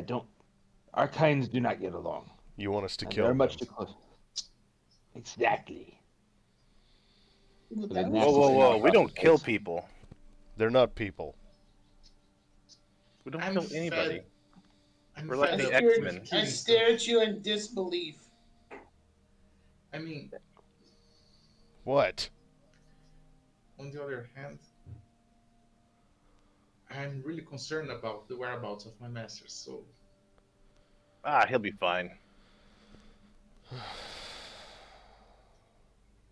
Speaker 1: our kinds do not get along.
Speaker 3: You want us to
Speaker 1: And
Speaker 3: kill
Speaker 1: they're
Speaker 3: them?
Speaker 1: much too close. Exactly.
Speaker 6: Well,
Speaker 1: With
Speaker 6: that
Speaker 1: a
Speaker 6: was-
Speaker 1: nasty
Speaker 5: Whoa, whoa, whoa!
Speaker 1: thing
Speaker 5: We don't
Speaker 1: across
Speaker 5: kill
Speaker 1: the face.
Speaker 5: people.
Speaker 3: They're not people.
Speaker 5: We don't
Speaker 4: I'm
Speaker 5: kill anybody.
Speaker 4: fed- I'm
Speaker 5: We're like
Speaker 4: fed
Speaker 5: the
Speaker 4: up
Speaker 6: X-Men.
Speaker 4: with
Speaker 6: I
Speaker 4: killing
Speaker 6: stare at you in disbelief.
Speaker 4: stuff. I mean,
Speaker 3: What?
Speaker 4: on the other hand, I'm really concerned about the whereabouts of my master, so
Speaker 5: Ah, he'll be fine.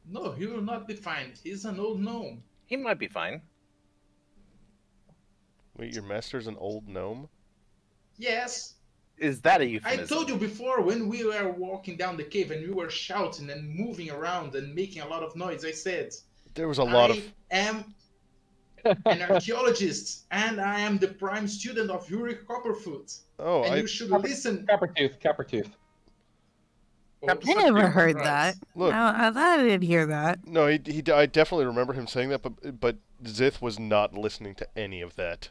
Speaker 4: no, he will not be fine. He's an old gnome.
Speaker 5: He might be fine.
Speaker 3: Wait, your master's an old gnome?
Speaker 4: Yes,
Speaker 5: Is that a
Speaker 4: I
Speaker 5: euphemism?
Speaker 4: told you before when we were walking down the cave and we were shouting and moving around and making a lot of noise. I said,
Speaker 3: There was a lot of.
Speaker 4: I am an archaeologist and I am the prime student of Yuri Copperfoot.
Speaker 3: Oh,
Speaker 4: And
Speaker 3: I.
Speaker 4: you should listen.
Speaker 1: Coppertooth.
Speaker 4: Or
Speaker 2: I
Speaker 4: something
Speaker 2: never
Speaker 4: on
Speaker 2: heard
Speaker 4: drugs.
Speaker 2: that.
Speaker 3: Look.
Speaker 2: I didn't hear that.
Speaker 3: No, I definitely remember him saying that, but Zith was not listening to any of that.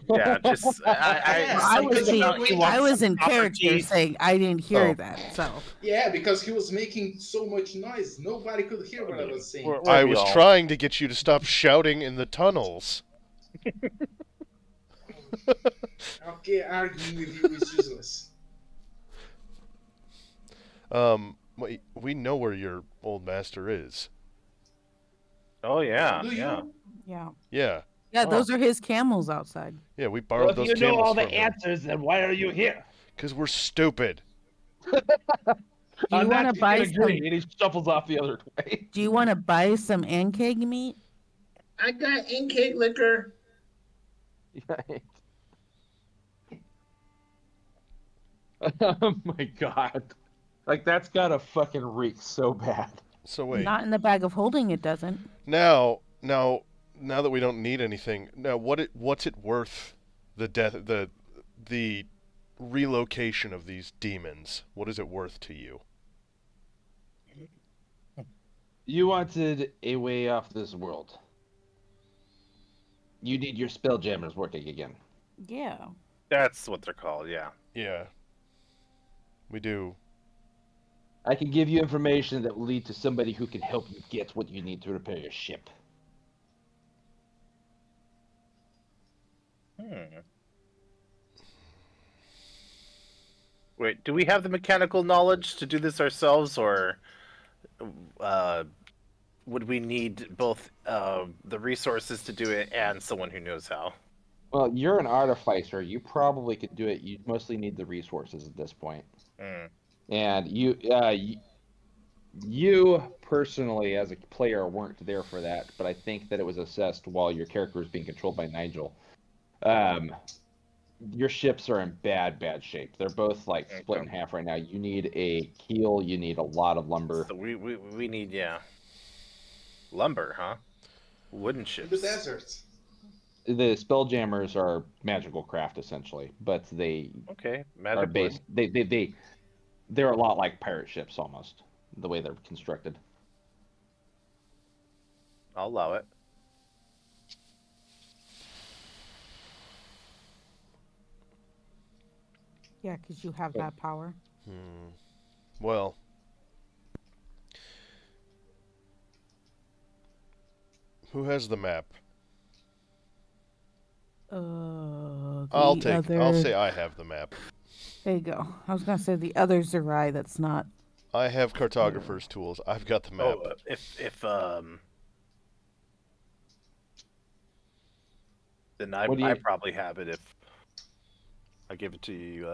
Speaker 5: Yeah, just
Speaker 2: I was
Speaker 4: because he
Speaker 2: in,
Speaker 4: wants
Speaker 2: I was in character
Speaker 5: properties.
Speaker 2: saying I didn't hear
Speaker 3: Oh.
Speaker 2: that. So
Speaker 4: Yeah, because he was making so much noise, nobody could hear what I was saying.
Speaker 3: I was trying to get you to stop shouting in the tunnels.
Speaker 4: Okay, arguing with you is useless.
Speaker 3: We know where your old master is.
Speaker 5: Oh yeah,
Speaker 4: Do you?
Speaker 5: yeah.
Speaker 2: yeah,
Speaker 3: Yeah,
Speaker 2: yeah, those are his camels outside.
Speaker 3: yeah, we
Speaker 1: Well,
Speaker 3: borrowed
Speaker 1: if
Speaker 3: those
Speaker 1: you know
Speaker 3: camels
Speaker 1: all the
Speaker 3: from him.
Speaker 1: answers, then why are you here?
Speaker 3: Because we're stupid.
Speaker 2: Do you
Speaker 1: On
Speaker 2: want to
Speaker 1: that,
Speaker 2: buy
Speaker 1: you can agree,
Speaker 2: some?
Speaker 1: and he shuffles off the other way.
Speaker 2: Do you want to buy some ankeg meat?
Speaker 6: I got in-cake liquor.
Speaker 1: Right. Oh my god. Like, that's gotta fucking reek so bad.
Speaker 3: So wait,
Speaker 2: Not in the bag of holding. It doesn't.
Speaker 3: now that we don't need anything, now what's it worth? The relocation of these demons. What is it worth to you?
Speaker 1: You wanted a way off this world. You need your spelljammers working again.
Speaker 2: Yeah.
Speaker 5: That's what they're called. Yeah.
Speaker 3: Yeah, we do.
Speaker 1: I can give you information that will lead to somebody who can help you get what you need to repair your ship.
Speaker 5: Wait, do we have the mechanical knowledge to do this ourselves, or would we need both the resources to do it and someone who knows how?
Speaker 1: Well, you're an artificer. You probably could do it. You mostly need the resources at this point.
Speaker 5: Mm.
Speaker 1: And you personally, as a player, weren't there for that, but I think that it was assessed while your character was being controlled by Nigel. Your ships are in bad shape. They're both like split in half right now. You need a keel. You need a lot of lumber.
Speaker 5: So we need lumber, huh? Wooden
Speaker 4: In the
Speaker 5: ships.
Speaker 4: desert.
Speaker 1: The spelljammers are magical craft essentially, but they
Speaker 5: Okay,
Speaker 1: are
Speaker 5: magic.
Speaker 1: based. They're a lot like pirate ships almost, the way they're constructed.
Speaker 5: I'll allow it.
Speaker 2: Yeah, because you have that power.
Speaker 3: Well, who has the map?
Speaker 2: I'll
Speaker 3: I'll say I have the map.
Speaker 2: There you go. I was gonna say the other Zerai that's not.
Speaker 3: I have cartographer's tools. I've got the map.
Speaker 5: Oh, if then
Speaker 1: What do
Speaker 5: I
Speaker 1: you-
Speaker 5: probably have it if I give it to you.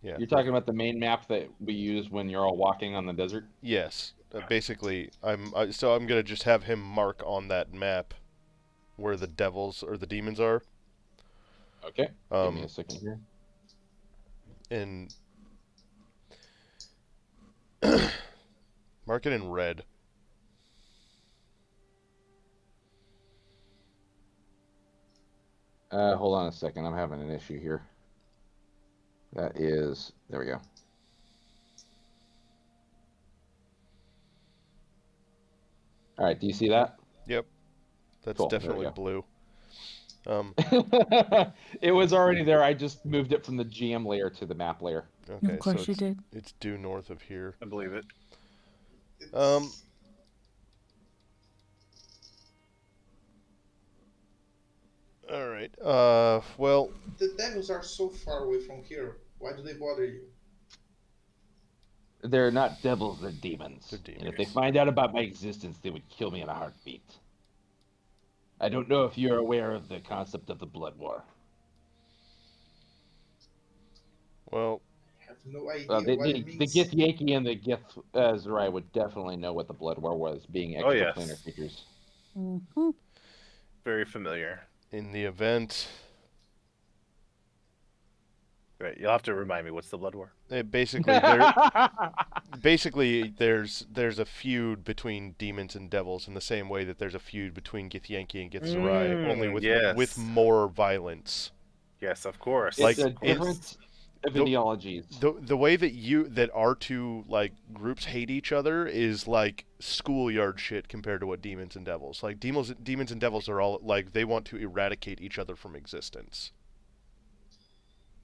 Speaker 3: Yeah.
Speaker 1: You're talking about the main map that we use when you're all walking on the desert?
Speaker 3: Yes. Basically, I'm gonna just have him mark on that map where the devils or the demons are.
Speaker 1: Okay. Give me a second here.
Speaker 3: And mark it in red.
Speaker 1: Hold on a second. I'm having an issue here. That is... There we go. All right. Do you see that?
Speaker 3: Yep. That's
Speaker 1: Cool, there we
Speaker 3: definitely
Speaker 1: go.
Speaker 3: blue.
Speaker 1: It was already there. I just moved it from the GM layer to the map layer.
Speaker 3: Okay,
Speaker 2: Of course
Speaker 3: so
Speaker 2: you
Speaker 3: it's,
Speaker 2: did.
Speaker 3: it's due north of here.
Speaker 5: I believe it.
Speaker 3: All right. Well,
Speaker 4: The devils are so far away from here. Why do they bother you?
Speaker 1: They're not devils, they're demons.
Speaker 3: They're
Speaker 1: And if they
Speaker 3: demons.
Speaker 1: find out about my existence, they would kill me in a heartbeat. I don't know if you're aware of the concept of the Blood War.
Speaker 3: well,
Speaker 4: I have no idea
Speaker 1: Well,
Speaker 4: what it
Speaker 1: the
Speaker 4: means.
Speaker 1: Githyanki and the Gith Zerai would definitely know what the Blood War was, being
Speaker 5: Oh, yes.
Speaker 1: extraplanar creatures.
Speaker 2: Mm-hmm.
Speaker 5: Very familiar.
Speaker 3: in the event,
Speaker 5: Right, you'll have to remind me. What's the Blood War?
Speaker 3: basically there's a feud between demons and devils in the same way that there's a feud between Githyanki and Githzerai, only with
Speaker 5: yes.
Speaker 3: more violence.
Speaker 5: Yes, of course.
Speaker 1: It's
Speaker 3: Like,
Speaker 1: a
Speaker 3: it's-
Speaker 1: different. ideologies.
Speaker 3: The way that our two like groups hate each other is like schoolyard shit compared to what demons and devils. Like demons and devils are all like they want to eradicate each other from existence.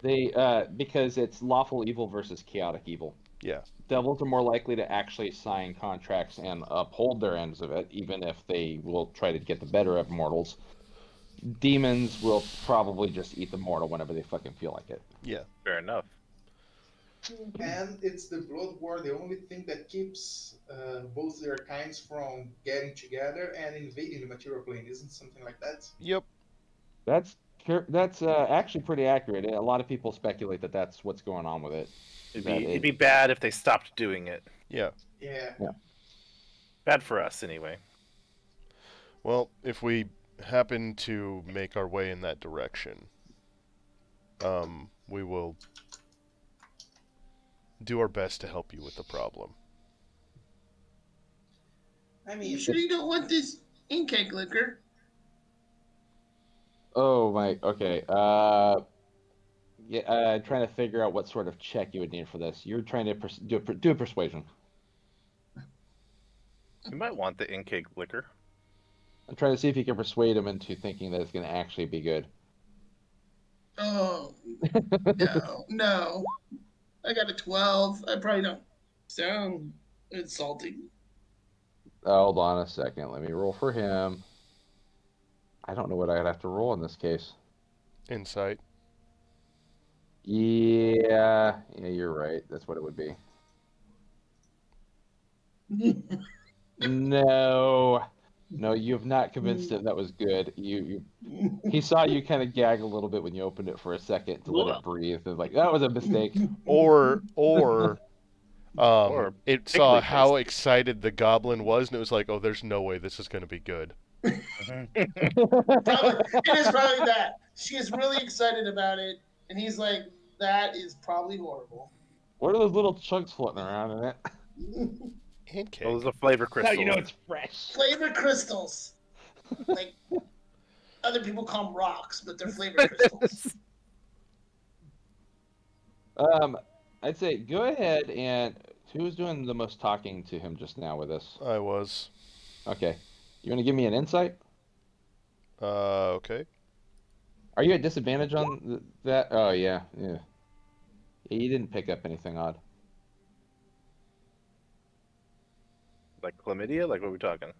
Speaker 1: They because it's lawful evil versus chaotic evil.
Speaker 3: Yeah.
Speaker 1: Devils are more likely to actually sign contracts and uphold their ends of it, even if they will try to get the better of mortals. Demons will probably just eat the mortal whenever they fucking feel like it.
Speaker 3: Yeah.
Speaker 5: Fair enough.
Speaker 4: And it's the blood war, the only thing that keeps both their kinds from getting together and invading the material plane. Isn't something like that?
Speaker 3: Yep.
Speaker 1: That's actually pretty accurate. A lot of people speculate that that's what's going on with it.
Speaker 5: It'd be bad if they stopped doing it.
Speaker 3: Yeah.
Speaker 4: Yeah.
Speaker 5: Bad for us, anyway.
Speaker 3: Well, if we happen to make our way in that direction, we will do our best to help you with the problem.
Speaker 6: I mean, you sure you don't want this ink egg liquor?
Speaker 1: Oh my. Okay. Yeah. Trying to figure out what sort of check you would need for this. You're trying to do a persuasion.
Speaker 5: You might want the in-cake liquor.
Speaker 1: I'm trying to see if you can persuade him into thinking that it's going to actually be good.
Speaker 6: Oh, no. I got a 12. I probably don't sound insulting.
Speaker 1: Hold on a second. Let me roll for him. I don't know what I'd have to roll in this case.
Speaker 3: Insight.
Speaker 1: Yeah, you're right. That's what it would be. No, you have not convinced him that was good. He saw you kind of gag a little bit when you opened it for a second to let it breathe, and like that was a mistake.
Speaker 3: Or it saw
Speaker 5: particularly
Speaker 3: how excited the goblin was, and it was like, oh, there's no way this is going to be good.
Speaker 6: It is probably that. She is really excited about it, and he's like, that is probably horrible.
Speaker 1: What are those little chunks floating around in it?
Speaker 3: Pancake.
Speaker 5: Those are flavor
Speaker 1: That's
Speaker 5: crystals.
Speaker 1: how you know it's fresh.
Speaker 6: Flavor crystals. Like, other people call them rocks, but they're flavor crystals.
Speaker 1: I'd say go ahead and who's doing the most talking to him just now with this?
Speaker 3: I was.
Speaker 1: Okay. You want to give me an insight?
Speaker 3: Okay.
Speaker 1: Are you at disadvantage on that? Oh, yeah. You didn't pick up anything odd.
Speaker 5: Like chlamydia? Like what are we talking?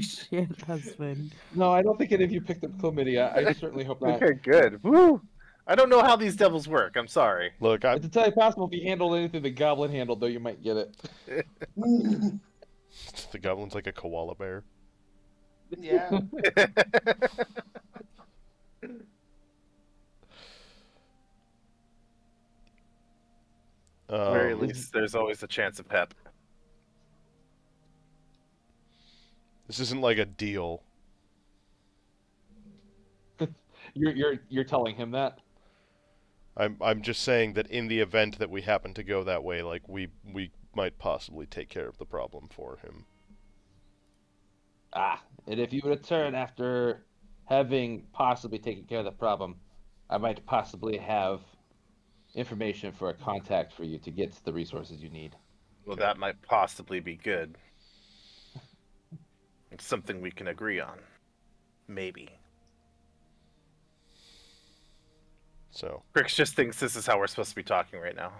Speaker 2: Shit, husband.
Speaker 1: No, I don't think any of you picked up chlamydia. I certainly hope not.
Speaker 5: Okay, good. Woo! I don't know how these devils work. I'm sorry.
Speaker 3: Look,
Speaker 1: It's entirely possible if you handled anything the goblin handled, though, you might get it.
Speaker 3: the goblin's like a koala bear.
Speaker 6: Yeah.
Speaker 5: At the very least, there's always a chance of PEP.
Speaker 3: This isn't like a deal.
Speaker 1: You're telling him that?
Speaker 3: I'm just saying that in the event that we happen to go that way, like we might possibly take care of the problem for him.
Speaker 1: And if you return after having possibly taken care of the problem, I might possibly have information for a contact for you to get the resources you need.
Speaker 5: Well, that might possibly be good. It's something we can agree on. Maybe.
Speaker 3: So.
Speaker 5: Crix just thinks this is how we're supposed to be talking right now.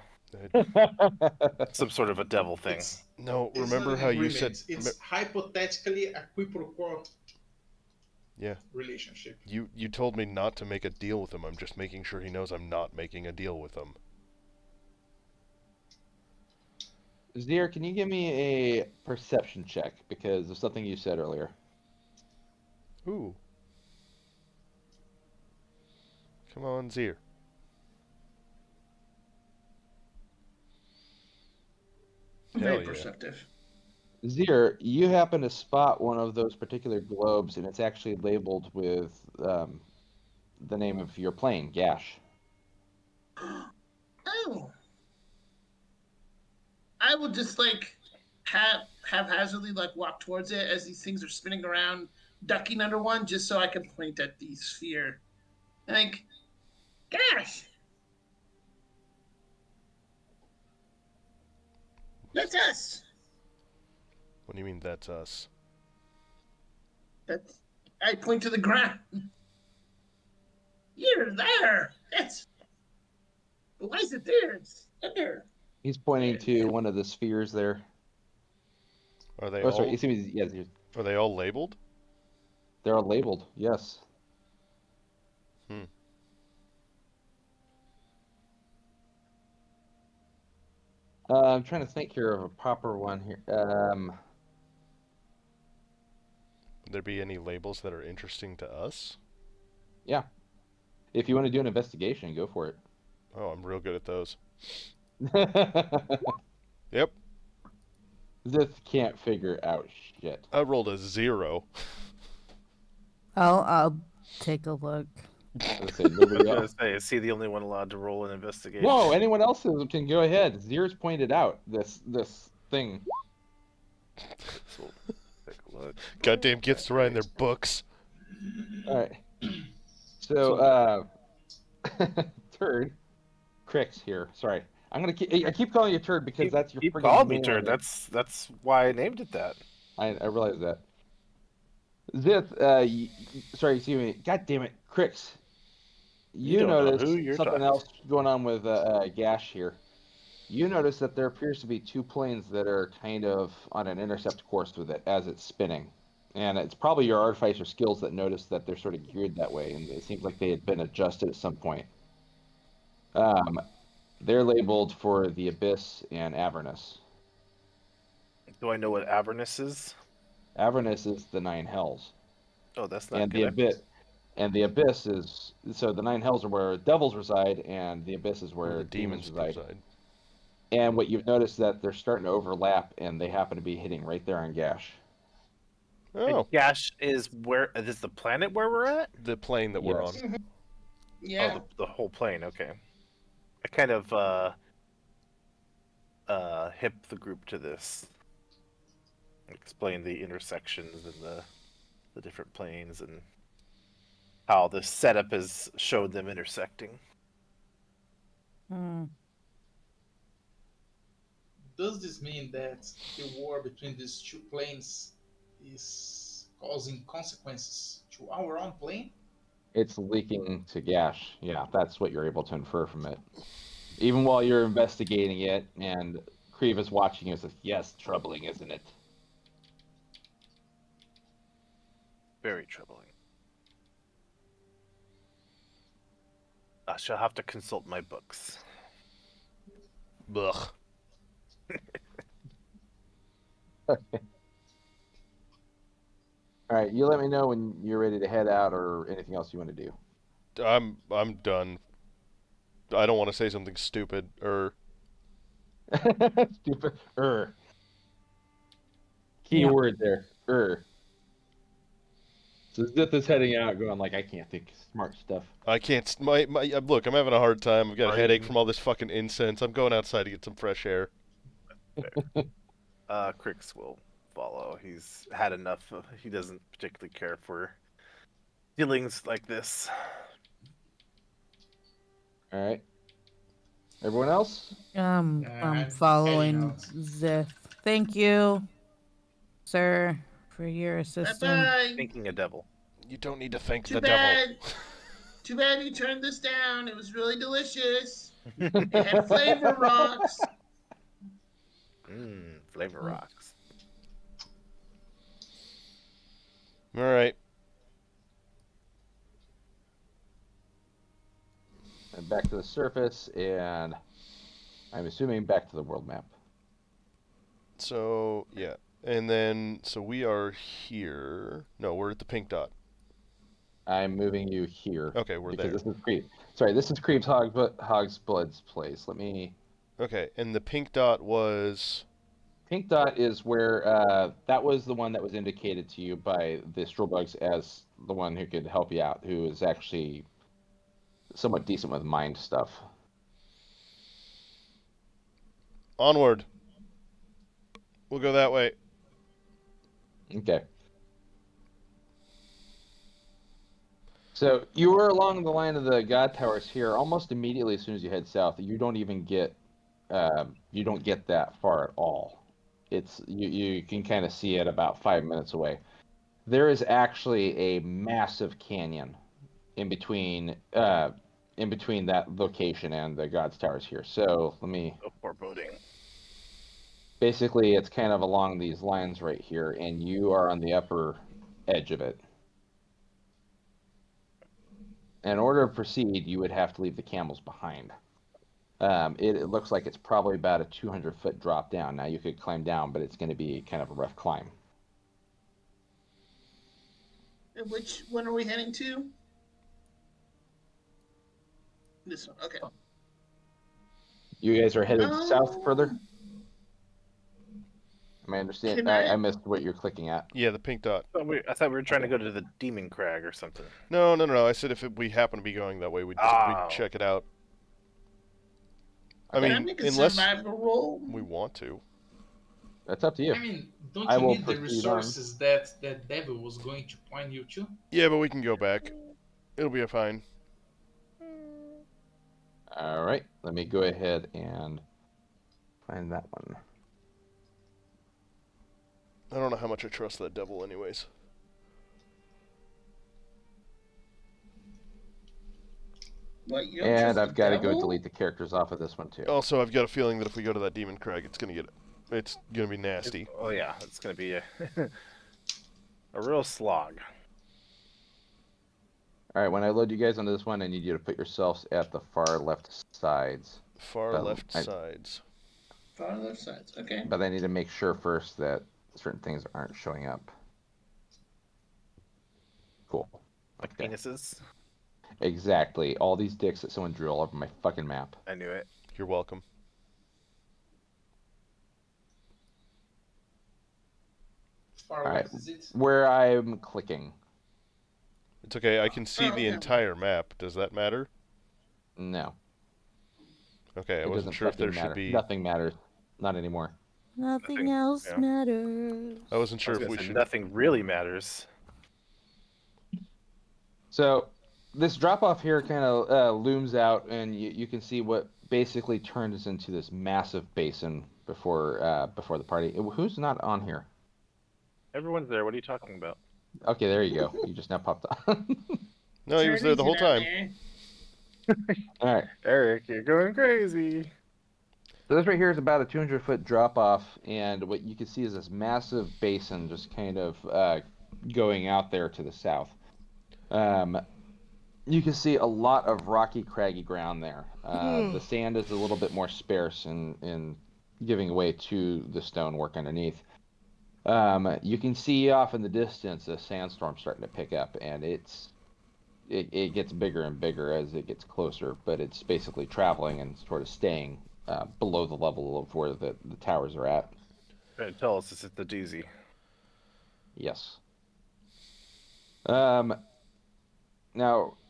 Speaker 5: Some sort of a devil thing.
Speaker 3: No,
Speaker 4: It's
Speaker 3: remember
Speaker 4: not an
Speaker 3: how you
Speaker 4: agreement.
Speaker 3: said...
Speaker 4: It's hypothetically a quid pro quo
Speaker 3: Yeah.
Speaker 4: relationship.
Speaker 3: You told me not to make a deal with him. I'm just making sure he knows I'm not making a deal with him.
Speaker 1: Zir, can you give me a perception check because of something you said earlier?
Speaker 3: Ooh. Come on, Zir.
Speaker 6: Very
Speaker 3: Hell yeah.
Speaker 6: perceptive.
Speaker 1: Zir, you happen to spot one of those particular globes, and it's actually labeled with the name of your plane, Gash.
Speaker 6: Oh. I will just like haphazardly like walk towards it as these things are spinning around, ducking under one, just so I can point at the sphere Like, gosh. That's us.
Speaker 3: What do you mean that's us?
Speaker 6: That's. I point to the ground. You're there. That's. Why is it there? It's under.
Speaker 1: He's pointing to one of the spheres there.
Speaker 3: Are they
Speaker 1: Oh,
Speaker 3: all?
Speaker 1: sorry. Yes,
Speaker 3: Are they all labeled?
Speaker 1: they're all labeled. Yes.
Speaker 3: Hmm.
Speaker 1: I'm trying to think here of a proper one here.
Speaker 3: Would there be any labels that are interesting to us?
Speaker 1: Yeah. If you want to do an investigation, go for it.
Speaker 3: Oh, I'm real good at those. Yep.
Speaker 1: This can't figure out shit.
Speaker 3: I rolled a 0.
Speaker 2: I'll take a look.
Speaker 1: I was gonna say, nobody
Speaker 5: I was gonna
Speaker 1: else.
Speaker 5: say, is he the only one allowed to roll an investigation?
Speaker 1: No, anyone else can go ahead. Zier's pointed out this thing.
Speaker 5: So, take a look.
Speaker 3: Goddamn kids to write in their books.
Speaker 1: All right. So, Turd, Crix here. Sorry, I keep calling you Turd because that's your.
Speaker 5: You
Speaker 1: friggin'
Speaker 5: called me
Speaker 1: name.
Speaker 5: turd. That's why I named it that.
Speaker 1: I realize that. Zith, sorry, excuse me. God damn it, Crix. You
Speaker 5: don't know
Speaker 1: noticed
Speaker 5: who you're
Speaker 1: something
Speaker 5: talking
Speaker 1: else going on with Gash here. You notice that there appears to be two planes that are kind of on an intercept course with it as it's spinning. And it's probably your artificer skills that notice that they're sort of geared that way, and it seems like they had been adjusted at some point. They're labeled for the Abyss and Avernus.
Speaker 5: Do I know what Avernus is?
Speaker 1: Avernus is the Nine Hells.
Speaker 5: Oh, that's not
Speaker 1: And
Speaker 5: good.
Speaker 1: the Abyss is, so the Nine Hells are where devils reside, and the Abyss is where
Speaker 3: Where the
Speaker 1: demons
Speaker 3: demons
Speaker 1: reside. And what you've noticed that they're starting to overlap, and they happen to be hitting right there on Gash.
Speaker 3: Oh,
Speaker 5: Gash is where? Is this the planet where we're at?
Speaker 3: the plane that we're on.
Speaker 1: Yes.
Speaker 6: Yeah.
Speaker 5: Oh, the whole plane. Okay. I kind of hip the group to this. Explain the intersections and the different planes and how the setup has showed them intersecting.
Speaker 2: Hmm.
Speaker 4: Does this mean that the war between these two planes is causing consequences to our own plane?
Speaker 1: It's leaking to Gash. Yeah, that's what you're able to infer from it. Even while you're investigating it, and Kriv is watching you, says, "Yes, troubling, isn't it?"
Speaker 5: Very troubling. I shall have to consult my books.
Speaker 3: Ugh.
Speaker 1: All right, you let me know when you're ready to head out or anything else you want to do.
Speaker 3: I'm done. I don't want to say something stupid or
Speaker 1: Stupid. Key
Speaker 2: Yeah.
Speaker 1: word there. So Zith is heading out, going like, I can't think smart stuff.
Speaker 3: I can't. My look, I'm having a hard time. I've got a
Speaker 5: Are
Speaker 3: headache
Speaker 5: you-
Speaker 3: from all this fucking incense. I'm going outside to get some fresh air.
Speaker 5: Crix will follow. He's had enough. He doesn't particularly care for dealings like this.
Speaker 1: All right. Everyone else?
Speaker 2: I'm
Speaker 4: I'm
Speaker 2: following
Speaker 4: heading out.
Speaker 2: Zith. Thank you, sir, for your assistance.
Speaker 6: Bye-bye.
Speaker 5: Thinking a devil.
Speaker 3: You don't need to thank
Speaker 6: Too
Speaker 3: the
Speaker 6: bad.
Speaker 3: devil.
Speaker 6: Too bad you turned this down. It was really delicious. It had flavor rocks.
Speaker 5: Flavor rocks.
Speaker 3: All right.
Speaker 1: And back to the surface, and I'm assuming back to the world map.
Speaker 3: So yeah, and then so we are here. No, we're at the pink dot.
Speaker 1: I'm moving you here.
Speaker 3: Okay, we're
Speaker 1: because
Speaker 3: there.
Speaker 1: this is Creep. Sorry, this is Creep's Hog's Blood's place. Let me.
Speaker 3: Okay, and the pink dot was.
Speaker 1: Pink dot is where that was the one that was indicated to you by the Strobugs as the one who could help you out, who is actually somewhat decent with mind stuff.
Speaker 3: Onward. We'll go that way.
Speaker 1: Okay. So you were along the line of the God Towers here. Almost immediately, as soon as you head south, you don't get that far at all. You can kind of see it about 5 minutes away. There is actually a massive canyon in between that location and the God's Towers here. So let me.
Speaker 5: Oh, foreboding.
Speaker 1: Basically, it's kind of along these lines right here, and you are on the upper edge of it. In order to proceed, you would have to leave the camels behind. It looks like it's probably about a 200-foot drop down. Now, you could climb down, but it's going to be kind of a rough climb.
Speaker 6: And which one are we heading to? This one, okay.
Speaker 1: You guys are headed south further? Am I understanding? I missed what you're clicking at.
Speaker 3: Yeah, the pink dot.
Speaker 5: I thought we were trying to go to the Demon Crag or something.
Speaker 3: No. I said if we happen to be going that way, we'd check it out. I mean, unless we want to.
Speaker 1: That's up to you.
Speaker 4: I mean, don't you need the resources that devil was going to point you to?
Speaker 3: Yeah, but we can go back. It'll be fine.
Speaker 1: All right, let me go ahead and find that one.
Speaker 3: I don't know how much I trust that devil anyways.
Speaker 1: And I've got to go delete the characters off of this one too.
Speaker 3: Also, I've got a feeling that if we go to that Demon Crag, it's gonna be nasty.
Speaker 5: Oh yeah, it's gonna be a real slog.
Speaker 1: All right, when I load you guys onto this one, I need you to put yourselves at the far left sides.
Speaker 3: Far left sides.
Speaker 6: Far left sides, okay.
Speaker 1: But I need to make sure first that certain things aren't showing up. Cool.
Speaker 5: Like penises?
Speaker 1: Exactly. All these dicks that someone drew all over my fucking map.
Speaker 5: I knew it.
Speaker 3: You're welcome.
Speaker 4: Far
Speaker 1: all right,
Speaker 4: left, is it?
Speaker 1: where I'm clicking.
Speaker 3: It's okay, I can see the entire map. Does that matter?
Speaker 1: No.
Speaker 3: Okay, I wasn't sure if there should be...
Speaker 1: Nothing matters. Not anymore.
Speaker 2: Nothing else matters.
Speaker 3: I wasn't sure if we should...
Speaker 5: Nothing really matters.
Speaker 1: So, this drop-off here kind of looms out, and you can see what basically turns into this massive basin before the party. Who's not on here?
Speaker 5: Everyone's there. What are you talking about?
Speaker 1: Okay, there you go. You just now popped on.
Speaker 3: No, he was there the whole time.
Speaker 1: All right.
Speaker 5: Eric, you're going crazy.
Speaker 1: So this right here is about a 200-foot drop-off, and what you can see is this massive basin just kind of going out there to the south. You can see a lot of rocky, craggy ground there. The sand is a little bit more sparse in giving way to the stonework underneath. You can see off in the distance a sandstorm starting to pick up, and it gets bigger and bigger as it gets closer, but it's basically traveling and sort of staying below the level of where the towers are at.
Speaker 5: Tell us, is it the doozy?
Speaker 1: Yes. Now,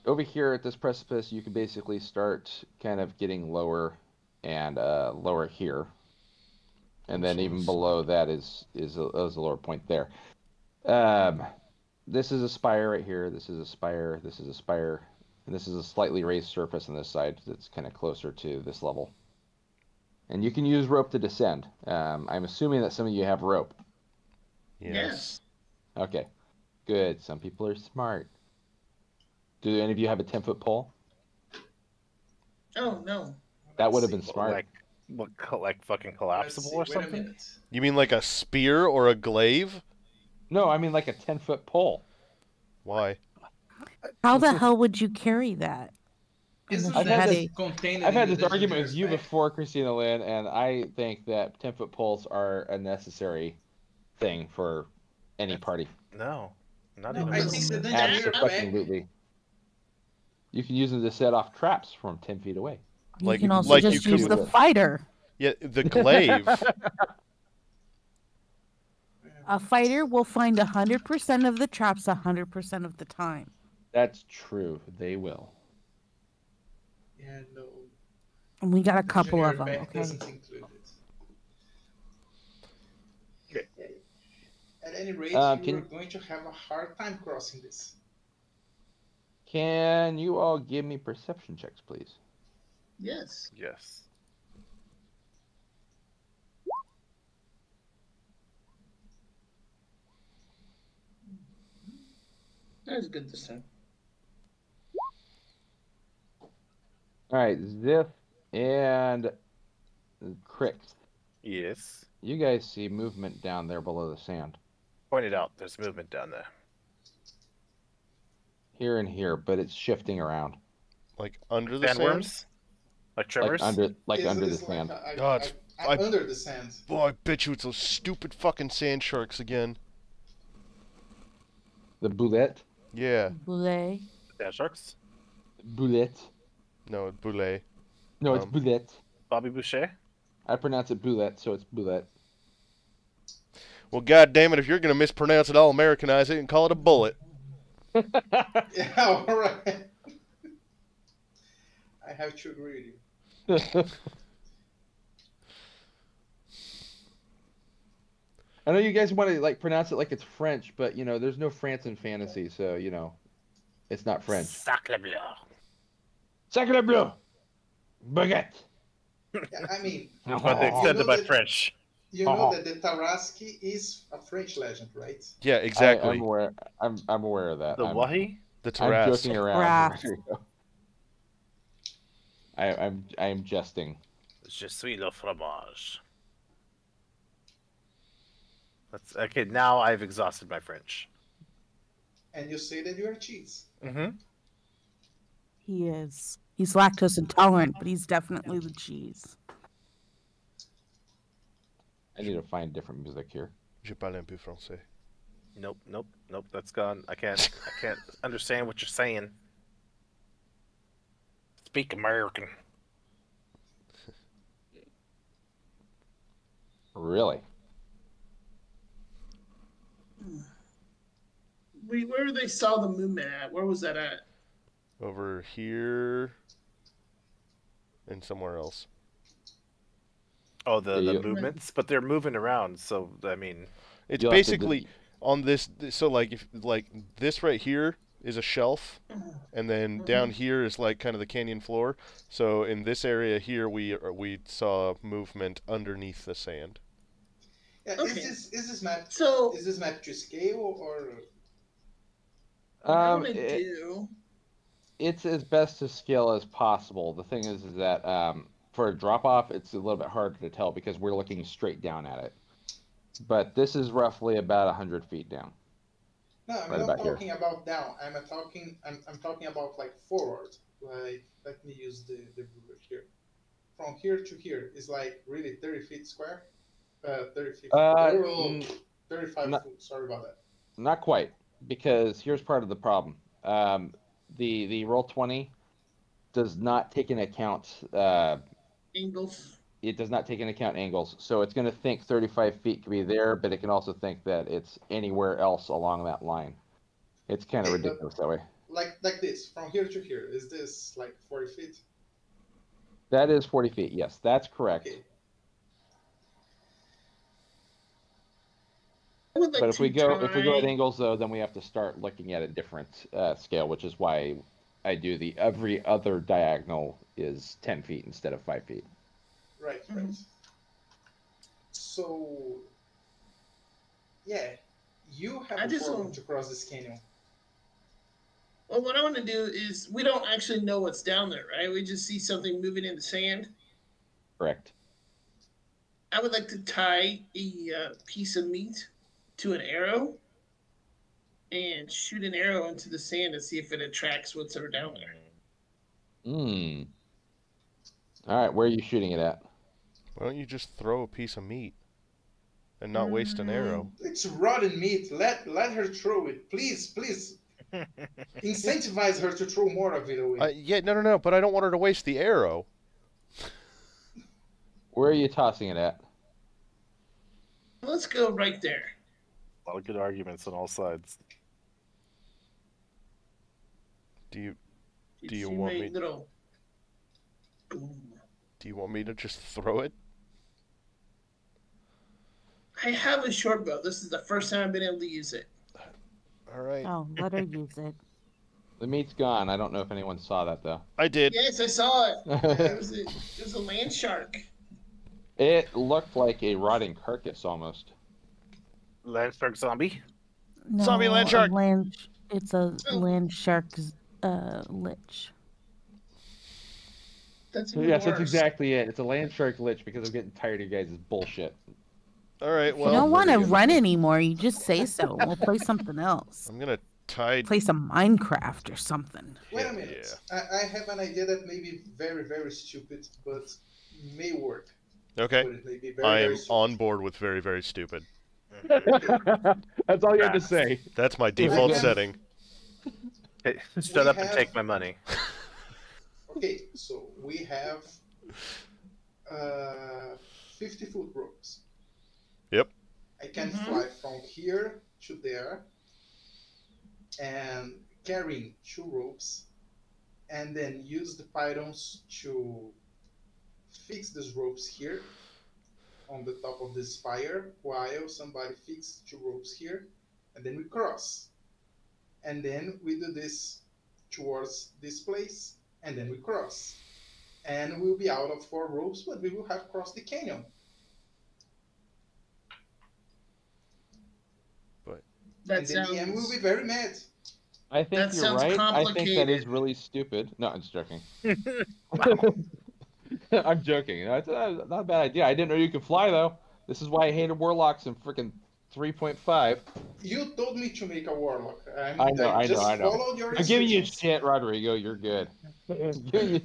Speaker 1: over here at this precipice, you can basically start kind of getting lower and lower here. And then even below that is a lower point there. This is a spire right here. This is a spire. This is a spire. And this is a slightly raised surface on this side that's kind of closer to this level. And you can use rope to descend. I'm assuming that some of you have rope.
Speaker 6: Yes.
Speaker 1: Okay. Good. Some people are smart. Do any of you have a 10-foot pole?
Speaker 6: Oh, no.
Speaker 1: That would have been smart.
Speaker 5: Like fucking collapsible or something?
Speaker 3: You mean like a spear or a glaive?
Speaker 1: No, I mean like a 10-foot pole.
Speaker 3: Why?
Speaker 2: How the hell would you carry that?
Speaker 4: I've
Speaker 1: had this argument with you before, Christina Lynn, and I think that 10-foot poles are a necessary thing for any party.
Speaker 5: No. Not
Speaker 4: No,
Speaker 5: even.
Speaker 4: I think the
Speaker 1: Absolutely. You can use them to set off traps from 10 feet away.
Speaker 2: You can also just use the fighter.
Speaker 3: Yeah, the glaive.
Speaker 2: A fighter will find 100% of the traps 100% of the time.
Speaker 1: That's true. They will.
Speaker 4: Yeah, no.
Speaker 2: And we got a couple of them,
Speaker 4: Junior
Speaker 2: okay?
Speaker 4: doesn't include it. At any rate, you're going to have a hard time crossing this.
Speaker 1: Can you all give me perception checks, please?
Speaker 6: Yes.
Speaker 5: Yes.
Speaker 6: That was good this time.
Speaker 1: All right, Ziff and Crix.
Speaker 5: Yes.
Speaker 1: You guys see movement down there below the sand.
Speaker 5: Pointed out, there's movement down there.
Speaker 1: Here and here, but it's shifting around.
Speaker 3: Like under the sand?
Speaker 5: Sandworms? Like tremors?
Speaker 1: Like
Speaker 4: Is
Speaker 1: under the
Speaker 4: this like
Speaker 1: sand.
Speaker 3: God,
Speaker 4: I'm under the sand.
Speaker 3: Boy, I bet you it's those stupid fucking sand sharks again.
Speaker 1: The boulette.
Speaker 3: Yeah.
Speaker 2: Boulay.
Speaker 5: Sand sharks?
Speaker 1: Boulette.
Speaker 3: No, boulet.
Speaker 1: No, it's boulette.
Speaker 5: Bobby Boucher?
Speaker 1: I pronounce it boulette, so it's boulette.
Speaker 3: Well, god damn it, if you're gonna mispronounce it, I'll Americanize it and call it a bullet.
Speaker 4: Yeah, all right. I have to agree with you.
Speaker 1: I know you guys want to like pronounce it like it's French, but you know, there's no France in fantasy, so you know, it's not French.
Speaker 5: Sacre bleu.
Speaker 1: Sacre bleu, baguette.
Speaker 4: Yeah, I mean,
Speaker 5: But they
Speaker 4: You
Speaker 5: extended
Speaker 4: know
Speaker 5: by
Speaker 4: that-
Speaker 5: French.
Speaker 4: you know that the Tarrasque is a French legend, right?
Speaker 3: Yeah, exactly.
Speaker 1: I'm aware. I'm aware of that.
Speaker 5: The
Speaker 1: I'm,
Speaker 5: Wahi?
Speaker 3: The
Speaker 1: I'm
Speaker 3: Tarrasque.
Speaker 1: joking around.
Speaker 2: Tarrasque.
Speaker 1: Here we go. I'm jesting.
Speaker 5: Je suis le fromage. That's okay. Now I've exhausted my French.
Speaker 4: And you say that you are cheese.
Speaker 5: Mm-hmm.
Speaker 2: He is. He's lactose intolerant, but he's definitely the cheese.
Speaker 1: I need to find different music here.
Speaker 3: Je parle un peu français.
Speaker 5: Nope. That's gone. I can't understand what you're saying. Speak American.
Speaker 1: Really?
Speaker 6: Where they saw the movement at? Where was that at?
Speaker 3: Over here and somewhere else.
Speaker 5: Oh, the
Speaker 1: Yeah, you-
Speaker 5: movements, but they're moving around. So I mean,
Speaker 3: It's
Speaker 1: You'll have to
Speaker 3: basically on this. So like if like this right here is a shelf, and then down here is like kind of the canyon floor. So in this area here, we saw movement underneath the sand.
Speaker 4: Yeah,
Speaker 6: Okay.
Speaker 4: is this map
Speaker 6: So
Speaker 4: to scale or?
Speaker 6: what I
Speaker 1: Um,
Speaker 6: want to
Speaker 1: it-
Speaker 6: do.
Speaker 1: it's as best to scale as possible. The thing is that for a drop off, it's a little bit harder to tell because we're looking straight down at it. But this is roughly about 100 feet down.
Speaker 4: No, I'm
Speaker 1: Right
Speaker 4: not
Speaker 1: about here.
Speaker 4: talking about down. I'm talking about like forward. Like let me use the ruler here. From here to here is like really 30 feet square. 30 feet.
Speaker 1: n-
Speaker 4: 35
Speaker 1: not-
Speaker 4: foot. Sorry about that.
Speaker 1: Not quite, because here's part of the problem. The roll 20 does not take into account
Speaker 6: Angles.
Speaker 1: it does not take into account angles. So it's going to think 35 feet could be there, but it can also think that it's anywhere else along that line. It's kind of
Speaker 4: Okay, but-
Speaker 1: ridiculous that way.
Speaker 4: Like this. From here to here. Is this like 40 feet?
Speaker 1: That is 40 feet. Yes, that's correct.
Speaker 4: Okay.
Speaker 6: I would like
Speaker 1: But if
Speaker 6: to
Speaker 1: we go at
Speaker 6: try-
Speaker 1: angles though, then we have to start looking at a different scale, which is why I do the every other diagonal is 10 feet instead of 5 feet.
Speaker 4: Right.
Speaker 6: Mhm.
Speaker 4: Right. So. Yeah, you have
Speaker 6: I
Speaker 4: a
Speaker 6: just
Speaker 4: problem
Speaker 6: want-
Speaker 4: to cross this canyon.
Speaker 6: Well, what I want to do is we don't actually know what's down there, right? We just see something moving in the sand.
Speaker 1: Correct.
Speaker 6: I would like to tie a piece of meat to an arrow and shoot an arrow into the sand and see if it attracts what's ever down there.
Speaker 1: Hmm. All right, where are you shooting it at?
Speaker 3: Why don't you just throw a piece of meat and not waste an arrow?
Speaker 4: It's rotten meat. Let her throw it, please. Incentivize her to throw more of it away.
Speaker 3: Yeah, no, but I don't want her to waste the arrow.
Speaker 1: Where are you tossing it at?
Speaker 6: Let's go right there.
Speaker 5: a lot of good arguments on all sides.
Speaker 3: Do you
Speaker 6: You
Speaker 3: Do you
Speaker 6: see
Speaker 3: want
Speaker 6: my
Speaker 3: me-
Speaker 6: little boom.
Speaker 3: me to just throw it?
Speaker 6: I have a short bow. This is the first time I've been able to use it.
Speaker 3: All right.
Speaker 2: Oh, let her use it.
Speaker 1: The meat's gone. I don't know if anyone saw that though.
Speaker 3: I did.
Speaker 6: Yes, I saw it. It was a land shark.
Speaker 1: It looked like a rotting carcass almost.
Speaker 5: Landshark zombie.
Speaker 2: No,
Speaker 3: Zombie land shark.
Speaker 2: It's a land shark lich.
Speaker 6: That's even
Speaker 1: Yes, that's
Speaker 6: worse.
Speaker 1: exactly it. It's a land shark lich because I'm getting tired of you guys' bullshit.
Speaker 3: All right.
Speaker 2: If you
Speaker 3: Well,
Speaker 2: don't want to run anymore, you just say so. We'll play something else.
Speaker 3: I'm gonna tie.
Speaker 2: Play some Minecraft or something.
Speaker 7: Wait a minute. I have an idea that may be very, very stupid, but may work.
Speaker 3: Okay.
Speaker 7: But it may be very,
Speaker 3: I
Speaker 7: very
Speaker 3: am
Speaker 7: stupid.
Speaker 3: on board with very, very stupid.
Speaker 1: That's all you have to say.
Speaker 3: That's my default
Speaker 7: Okay.
Speaker 3: setting.
Speaker 5: Hey, shut up and
Speaker 7: have-
Speaker 5: take my money.
Speaker 7: Okay, so we have 50-foot ropes.
Speaker 3: Yep.
Speaker 7: I can
Speaker 6: Mhm.
Speaker 7: fly from here to there and carrying 2 ropes and then use the pylons to fix these ropes here on the top of this spire while somebody fixes 2 ropes here and then we cross. And then we do this towards this place and then we cross. And we'll be out of 4 ropes, but we will have crossed the canyon.
Speaker 6: That
Speaker 7: And then the end will
Speaker 6: sounds.
Speaker 7: be very mad.
Speaker 1: I think
Speaker 6: That
Speaker 1: you're
Speaker 6: sounds
Speaker 1: right. I think that is
Speaker 6: complicated.
Speaker 1: really stupid. No, I'm just joking. I'm joking. It's not a bad idea. I didn't know you could fly though. This is why I hated warlocks in freaking 3.5.
Speaker 7: You told me to make a warlock.
Speaker 1: I know,
Speaker 7: just
Speaker 1: I know.
Speaker 7: followed your
Speaker 1: I'm giving you
Speaker 7: instructions.
Speaker 1: shit, Rodrigo. You're good. Giving you-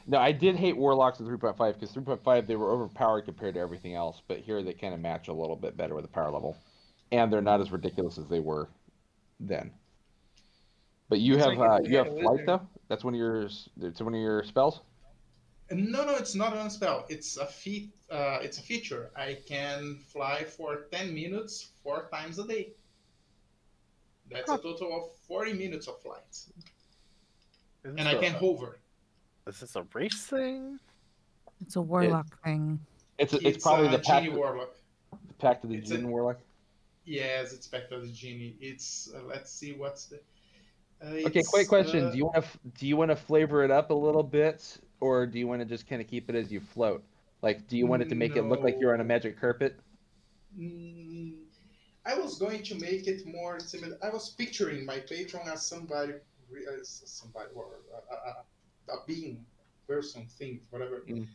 Speaker 1: No, I did hate warlocks in 3.5 because 3.5 they were overpowered compared to everything else, but here they kind of match a little bit better with the power level, and they're not as ridiculous as they were then. But you
Speaker 7: It's
Speaker 1: have
Speaker 7: like if
Speaker 1: you
Speaker 7: you
Speaker 1: have
Speaker 7: had a
Speaker 1: flight
Speaker 7: wizard.
Speaker 1: though. That's one of your it's one of your spells.
Speaker 7: No, it's not a spell. It's a it's a feature. I can fly for 10 minutes 4 times a day. That's a total of 40 minutes of flight.
Speaker 5: Is
Speaker 7: And I
Speaker 5: this
Speaker 7: can hover.
Speaker 5: Is this a race thing?
Speaker 2: It's a warlock thing.
Speaker 1: It's probably
Speaker 7: a
Speaker 1: the pact,
Speaker 7: genie warlock.
Speaker 1: pact of the
Speaker 7: it's a-
Speaker 1: Jinn warlock.
Speaker 7: Yes, it's Pact of the Genie. It's let's see what's the.
Speaker 1: Okay,
Speaker 7: it's,
Speaker 1: quick question. Do you want to flavor it up a little bit, or do you want to just kind of keep it as you float? Like, do you want it to make it look like you're on a
Speaker 7: No.
Speaker 1: magic carpet?
Speaker 7: I was going to make it more similar. I was picturing my patron as somebody or a being, person, thing, whatever.
Speaker 1: Mm.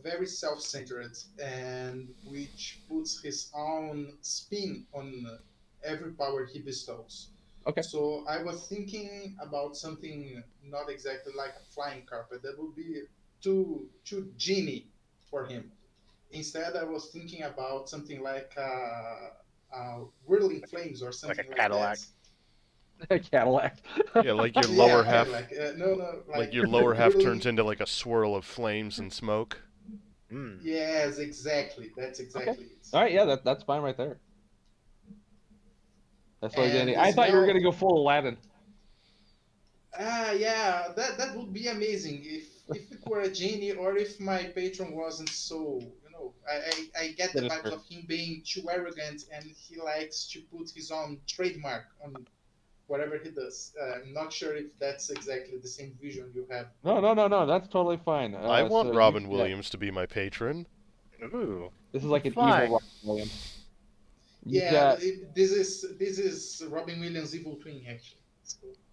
Speaker 7: Very self-centered and which puts his own spin on every power he bestows.
Speaker 1: Okay.
Speaker 7: So I was thinking about something not exactly like a flying carpet. That would be too genie for him. Instead, I was thinking about something like whirling flames or something like
Speaker 5: Cadillac.
Speaker 1: A Cadillac.
Speaker 3: Yeah, like your
Speaker 7: that.
Speaker 3: lower
Speaker 7: Yeah,
Speaker 3: half,
Speaker 7: Cadillac. No,
Speaker 3: like your lower half
Speaker 7: whirling-
Speaker 3: turns into like a swirl of flames and smoke.
Speaker 5: Mm.
Speaker 7: Yes, exactly. That's exactly it.
Speaker 1: All right, yeah, that's fine right there. That's what
Speaker 7: And
Speaker 1: I thought you were
Speaker 7: smell-
Speaker 1: gonna go full Aladdin.
Speaker 7: Yeah, that would be amazing if it were a genie or if my patron wasn't so, I get the
Speaker 1: That is
Speaker 7: vibes
Speaker 1: fair.
Speaker 7: of him being too arrogant and he likes to put his own trademark on whatever he does. I'm not sure if that's exactly the same vision you have.
Speaker 1: No, that's totally fine.
Speaker 3: I want
Speaker 1: so
Speaker 3: Robin
Speaker 1: yeah,
Speaker 3: Williams to be my patron.
Speaker 5: Ooh.
Speaker 1: this is like an
Speaker 5: Fine.
Speaker 1: evil Robin Williams. You
Speaker 7: Yeah,
Speaker 1: got-
Speaker 7: this is Robin Williams' evil twin actually.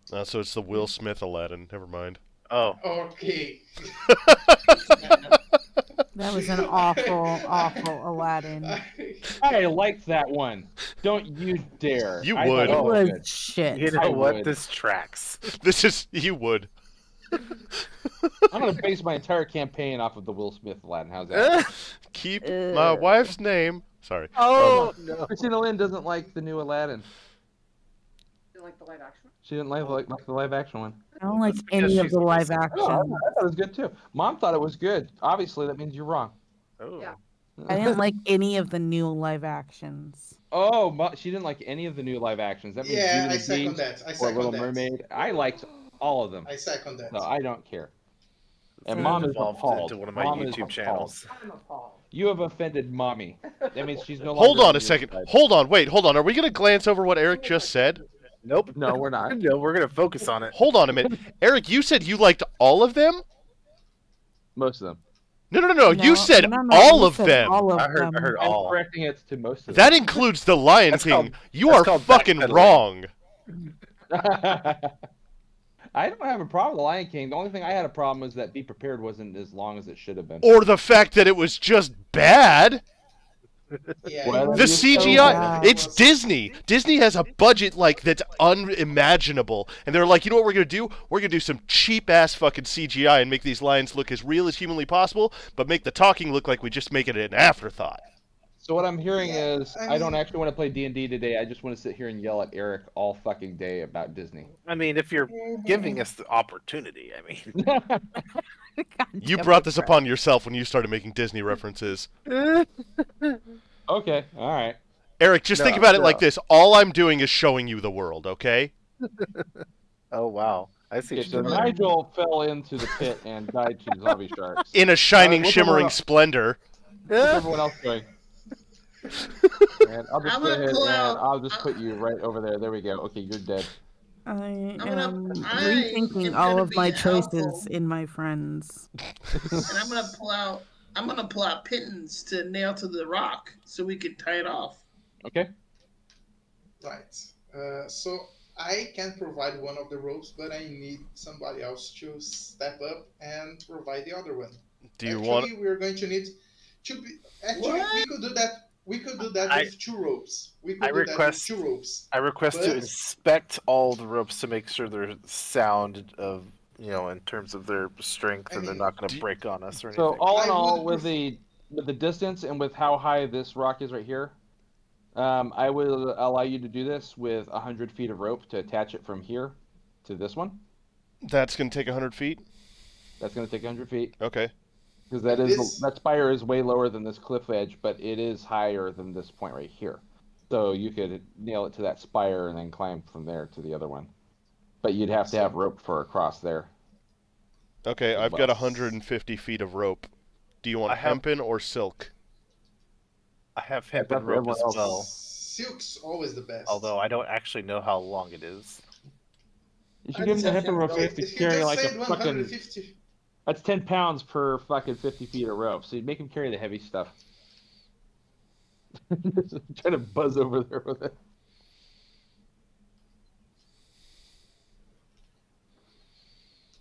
Speaker 7: So,
Speaker 3: So it's the Will Smith Aladdin. Never mind.
Speaker 5: Oh.
Speaker 7: okay.
Speaker 2: That was an awful, awful Aladdin.
Speaker 1: I liked that one. Don't you dare.
Speaker 3: You
Speaker 1: I
Speaker 3: would.
Speaker 1: thought
Speaker 2: It
Speaker 1: it
Speaker 2: was
Speaker 1: good.
Speaker 2: shit.
Speaker 5: You know
Speaker 1: I
Speaker 5: what?
Speaker 1: would.
Speaker 5: This tracks.
Speaker 3: This is you would.
Speaker 1: I'm gonna base my entire campaign off of the Will Smith Aladdin. How's that?
Speaker 3: Keep my wife's name. Sorry.
Speaker 5: Oh no.
Speaker 1: Christina Lynn doesn't like the new Aladdin.
Speaker 8: You like the live action?
Speaker 1: She didn't like the live action one.
Speaker 2: I don't like
Speaker 5: because
Speaker 2: any of
Speaker 5: she's
Speaker 2: the live
Speaker 5: innocent.
Speaker 2: action.
Speaker 1: Oh, I thought it was good too. Mom thought it was good. Obviously, that means you're wrong.
Speaker 5: Oh.
Speaker 8: Yeah.
Speaker 2: I didn't like any of the new live actions.
Speaker 1: Oh, she didn't like any of the new live actions. That means
Speaker 7: Yeah,
Speaker 1: Beauty
Speaker 7: I
Speaker 1: and the
Speaker 7: second
Speaker 1: Beast
Speaker 7: that. I
Speaker 1: or
Speaker 7: second
Speaker 1: Little
Speaker 7: that.
Speaker 1: Mermaid. I liked all of them.
Speaker 7: I second that.
Speaker 1: So I don't care. And
Speaker 2: So
Speaker 1: Mom is
Speaker 5: Evolved
Speaker 1: appalled.
Speaker 5: into one of my
Speaker 1: Mom is
Speaker 5: YouTube
Speaker 1: appalled.
Speaker 5: channels.
Speaker 8: I'm appalled.
Speaker 1: You have offended Mommy. That means she's no longer.
Speaker 3: Hold on
Speaker 1: on
Speaker 3: a
Speaker 1: your
Speaker 3: second.
Speaker 1: side.
Speaker 3: Hold on. Wait. Hold on. Are we gonna glance over what Eric just said?
Speaker 5: Nope.
Speaker 1: No, we're not.
Speaker 5: No, we're gonna focus on it.
Speaker 3: Hold on a minute. Eric, you said you liked all of them?
Speaker 1: Most of them.
Speaker 3: No. You said
Speaker 2: no,
Speaker 3: all
Speaker 2: you
Speaker 3: of
Speaker 2: said
Speaker 3: them.
Speaker 2: all of
Speaker 5: I heard
Speaker 2: them.
Speaker 1: I'm
Speaker 5: all.
Speaker 1: correcting it to most of them.
Speaker 3: That includes the Lion
Speaker 5: That's
Speaker 3: King.
Speaker 5: called-
Speaker 3: You
Speaker 5: that's
Speaker 3: are
Speaker 5: called
Speaker 3: fucking
Speaker 5: backpedaling.
Speaker 3: wrong.
Speaker 1: I don't have a problem with The Lion King. The only thing I had a problem was that Be Prepared wasn't as long as it should have been.
Speaker 3: Or the fact that it was just bad.
Speaker 7: Yeah,
Speaker 1: Well,
Speaker 3: The
Speaker 1: It's so
Speaker 3: CGI,
Speaker 2: bad.
Speaker 3: it's Disney. Disney has a budget like that's unimaginable, and they're like, you know what we're gonna do? We're gonna do some cheap ass fucking CGI and make these lions look as real as humanly possible, but make the talking look like we just make it an afterthought.
Speaker 1: So what I'm hearing
Speaker 7: Yeah,
Speaker 1: is
Speaker 7: I
Speaker 1: I don't
Speaker 7: mean-
Speaker 1: actually want to play D&D today. I just want to sit here and yell at Eric all fucking day about Disney.
Speaker 5: I mean, if you're giving us the opportunity, I mean.
Speaker 3: You brought this upon yourself when you started making Disney references.
Speaker 1: Okay, all right.
Speaker 3: Eric, just think
Speaker 5: No,
Speaker 3: about it
Speaker 5: no.
Speaker 3: like this: all I'm doing is showing you the world, okay?
Speaker 5: Oh wow, I see.
Speaker 1: Okay,
Speaker 5: what
Speaker 1: so
Speaker 5: you're doing.
Speaker 1: Nigel fell into the pit and died to zombie sharks.
Speaker 3: In a shining,
Speaker 1: what's
Speaker 3: shimmering
Speaker 1: everyone-
Speaker 3: splendor.
Speaker 1: What's everyone else doing? And I'll just
Speaker 6: I'm
Speaker 1: go
Speaker 6: gonna
Speaker 1: ahead
Speaker 6: pull
Speaker 1: and
Speaker 6: out-
Speaker 1: I'll just put you right over there. There we go. Okay, you're dead.
Speaker 2: I am
Speaker 6: I
Speaker 2: rethinking
Speaker 6: am
Speaker 2: all
Speaker 6: gonna
Speaker 2: of my
Speaker 6: be
Speaker 2: choices
Speaker 6: helpful.
Speaker 2: in my friends.
Speaker 6: And I'm gonna pull out pittons to nail to the rock so we can tie it off.
Speaker 1: Okay.
Speaker 7: Right. So I can provide one of the ropes, but I need somebody else to step up and provide the other one.
Speaker 3: Do you
Speaker 7: Actually,
Speaker 3: want?
Speaker 7: we're going to need to be. Actually,
Speaker 6: What?
Speaker 7: we could do that. We could do that
Speaker 5: I-
Speaker 7: with 2 ropes. We could
Speaker 5: I
Speaker 7: do that with
Speaker 5: request-
Speaker 7: 2 ropes.
Speaker 5: I request to
Speaker 7: But-
Speaker 5: inspect all the ropes to make sure they're sound of, in terms of their strength,
Speaker 7: I
Speaker 5: and they're
Speaker 7: mean,
Speaker 5: not going to break on us or anything.
Speaker 1: So all in
Speaker 7: I
Speaker 1: all,
Speaker 7: would
Speaker 1: with the distance and with how high this rock is right here, I will allow you to do this with 100 feet of rope to attach it from here to this one.
Speaker 3: That's gonna take 100 feet.
Speaker 1: That's going to take 100 feet
Speaker 3: Okay.
Speaker 1: because that is
Speaker 7: This-
Speaker 1: that spire is way lower than this cliff edge, but it is higher than this point right here. So you could nail it to that spire and then climb from there to the other one. But you'd have to have rope for across there.
Speaker 3: Okay, I've got
Speaker 1: Bus.
Speaker 3: 150 feet of rope. Do you want
Speaker 5: I have-
Speaker 3: hempen or silk?
Speaker 5: I have hemp
Speaker 1: thought
Speaker 5: and rope
Speaker 1: everyone
Speaker 5: as
Speaker 1: else-
Speaker 5: well,
Speaker 7: Silk's always the best.
Speaker 5: although I don't actually know how long it is.
Speaker 1: You should
Speaker 6: I
Speaker 1: give him
Speaker 6: just
Speaker 1: the
Speaker 6: have
Speaker 1: hemp and
Speaker 6: to
Speaker 1: rope
Speaker 6: rope.
Speaker 1: he has to
Speaker 7: If you
Speaker 1: carry
Speaker 7: just
Speaker 1: like a
Speaker 7: said
Speaker 1: fucking.
Speaker 7: 150,
Speaker 1: That's 10 pounds per fucking 50 feet of rope. So you'd make him carry the heavy stuff. Trying to buzz over there with it.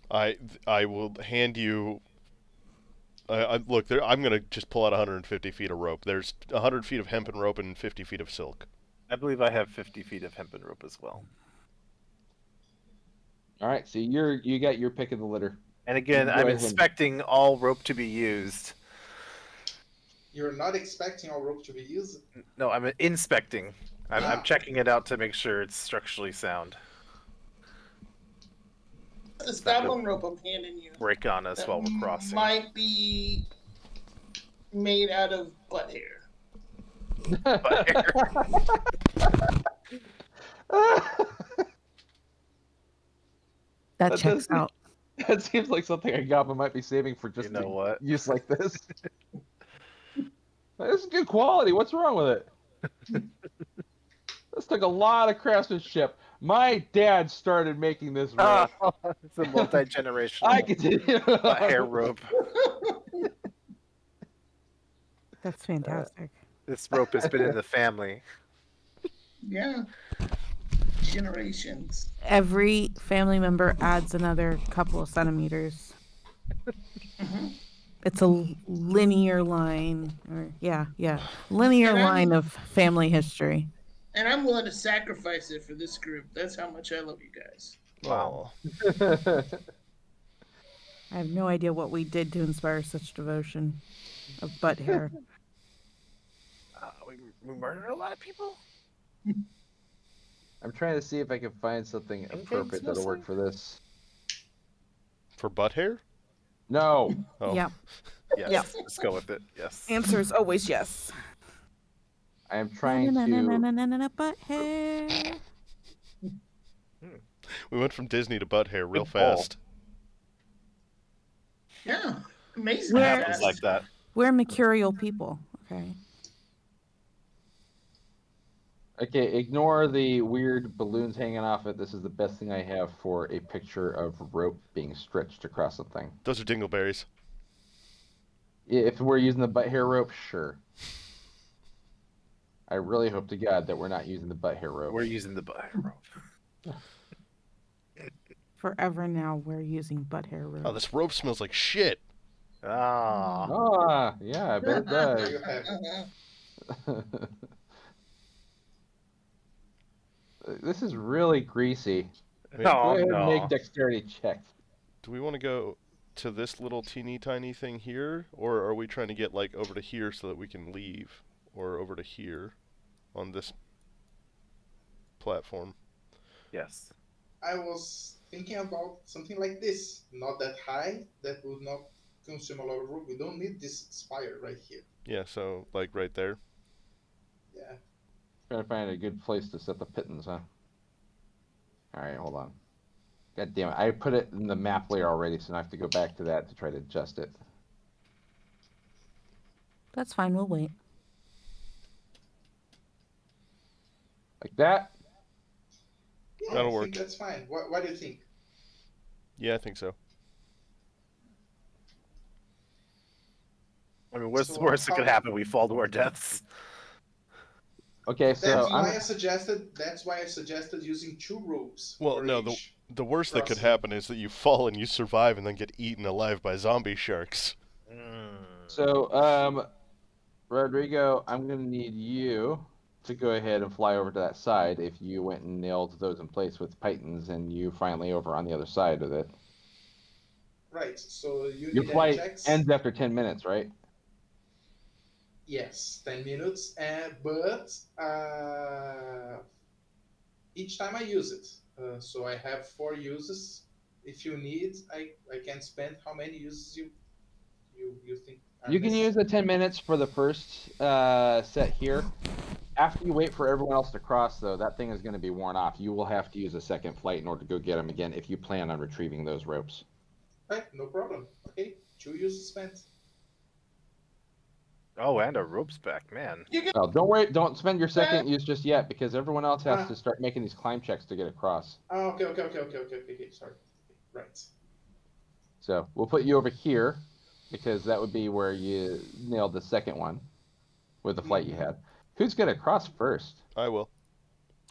Speaker 3: I will hand you. Look, I'm gonna just pull out 150 feet of rope. There's 100 feet of hempen rope and 50 feet of silk.
Speaker 5: I believe I have 50 feet of hempen rope as well.
Speaker 1: All right, so you got your pick of the litter.
Speaker 5: And again,
Speaker 1: Go
Speaker 5: I'm
Speaker 1: ahead.
Speaker 5: inspecting all rope to be used.
Speaker 7: you're not expecting our rope to be used.
Speaker 5: No, I'm inspecting. I'm
Speaker 7: Ah.
Speaker 5: checking it out to make sure it's structurally sound.
Speaker 6: This goblin rope I'm handing you
Speaker 5: Break on us
Speaker 6: that
Speaker 5: while we're crossing.
Speaker 6: might be made out of butt hair.
Speaker 2: That
Speaker 1: That
Speaker 2: checks
Speaker 1: does-
Speaker 2: out.
Speaker 1: That seems like something a goblin might be saving for just
Speaker 5: You know what?
Speaker 1: use like this. This is good quality. What's wrong with it? This took a lot of craftsmanship. My dad started making this rope.
Speaker 5: It's a multi-generational
Speaker 1: I continue.
Speaker 5: hair rope.
Speaker 2: That's fantastic.
Speaker 5: This rope has been in the family.
Speaker 6: Yeah. Generations.
Speaker 2: Every family member adds another couple of centimeters.
Speaker 6: Mhm.
Speaker 2: It's a linear line, or linear
Speaker 6: And I'm-
Speaker 2: line of family history.
Speaker 6: And I'm willing to sacrifice it for this group. That's how much I love you guys.
Speaker 3: Wow.
Speaker 2: I have no idea what we did to inspire such devotion of butt hair.
Speaker 5: We murdered a lot of people?
Speaker 1: I'm trying to see if I can find something appropriate that'll work for this.
Speaker 3: For butt hair?
Speaker 1: No.
Speaker 3: Oh.
Speaker 2: Yeah.
Speaker 5: Yes.
Speaker 2: Yeah.
Speaker 5: Let's go with it. Yes.
Speaker 2: Answer is always yes.
Speaker 1: I am trying to.
Speaker 2: Butt hair.
Speaker 3: We went from Disney to butt hair real
Speaker 5: Good call.
Speaker 3: fast.
Speaker 6: Yeah. Amazing.
Speaker 5: It
Speaker 2: Where-
Speaker 5: happens
Speaker 6: fast.
Speaker 5: like that.
Speaker 2: We're mercurial people. Okay.
Speaker 1: Okay, ignore the weird balloons hanging off it. This is the best thing I have for a picture of rope being stretched across something.
Speaker 3: Those are dingleberries.
Speaker 1: If we're using the butt hair rope, sure. I really hope to God that we're not using the butt hair rope.
Speaker 5: We're using the butt rope.
Speaker 2: Forever now, we're using butt hair rope.
Speaker 3: Oh, this rope smells like shit.
Speaker 5: Ah.
Speaker 1: Ah, yeah, I bet it
Speaker 7: There
Speaker 1: does.
Speaker 7: you have it.
Speaker 1: This is really greasy.
Speaker 3: I mean,
Speaker 1: Go
Speaker 5: Oh,
Speaker 1: ahead and
Speaker 5: no.
Speaker 1: make dexterity checks.
Speaker 3: do we want to go to this little teeny tiny thing here, or are we trying to get like over to here so that we can leave, or over to here on this platform?
Speaker 5: Yes.
Speaker 7: I was thinking about something like this. Not that high. That would not consume a lot of room. We don't need this spire right here.
Speaker 3: Yeah, so like right there.
Speaker 7: Yeah.
Speaker 1: Trying to find a good place to set the pittance, huh? Alright, hold on. God damn it. I put it in the map layer already, so now I have to go back to that to try to adjust it.
Speaker 2: That's fine. We'll wait.
Speaker 1: Like that?
Speaker 7: Yeah,
Speaker 3: That'll
Speaker 7: I
Speaker 3: work.
Speaker 7: think that's fine. What do you think?
Speaker 3: Yeah, I think so.
Speaker 5: I mean, what's
Speaker 7: So
Speaker 5: the worst that could
Speaker 7: how-
Speaker 5: happen? We fall to our deaths.
Speaker 1: Okay, so
Speaker 7: That's why
Speaker 1: I'm...
Speaker 7: I suggested. That's why I suggested using 2 ropes.
Speaker 3: Well,
Speaker 7: for
Speaker 3: no,
Speaker 7: each.
Speaker 3: the worst that could
Speaker 7: Crossing.
Speaker 3: happen is that you fall and you survive and then get eaten alive by zombie sharks.
Speaker 1: So, Rodrigo, I'm gonna need you to go ahead and fly over to that side if you went and nailed those in place with pythons and you finally over on the other side of it.
Speaker 7: Right. So you
Speaker 1: Your
Speaker 7: need
Speaker 1: flight
Speaker 7: checks.
Speaker 1: ends after 10 minutes, right?
Speaker 7: Yes, 10 minutes. But each time I use it. So I have 4 uses. If you need, I can spend how many uses you think. are
Speaker 1: You can use
Speaker 7: necessary.
Speaker 1: the 10 minutes for the first set here. After you wait for everyone else to cross, though, that thing is going to be worn off. You will have to use a second flight in order to go get them again if you plan on retrieving those ropes.
Speaker 7: Right, no problem. Okay, 2 uses spent.
Speaker 5: Oh, and our rope's back, man.
Speaker 1: Well, don't worry. Don't spend your second use just yet because everyone else has
Speaker 7: Ah.
Speaker 1: to start making these climb checks to get across.
Speaker 7: Oh, okay. Sorry. Right.
Speaker 1: So we'll put you over here because that would be where you nailed the second one with the flight you had. Who's going to cross first?
Speaker 3: I will.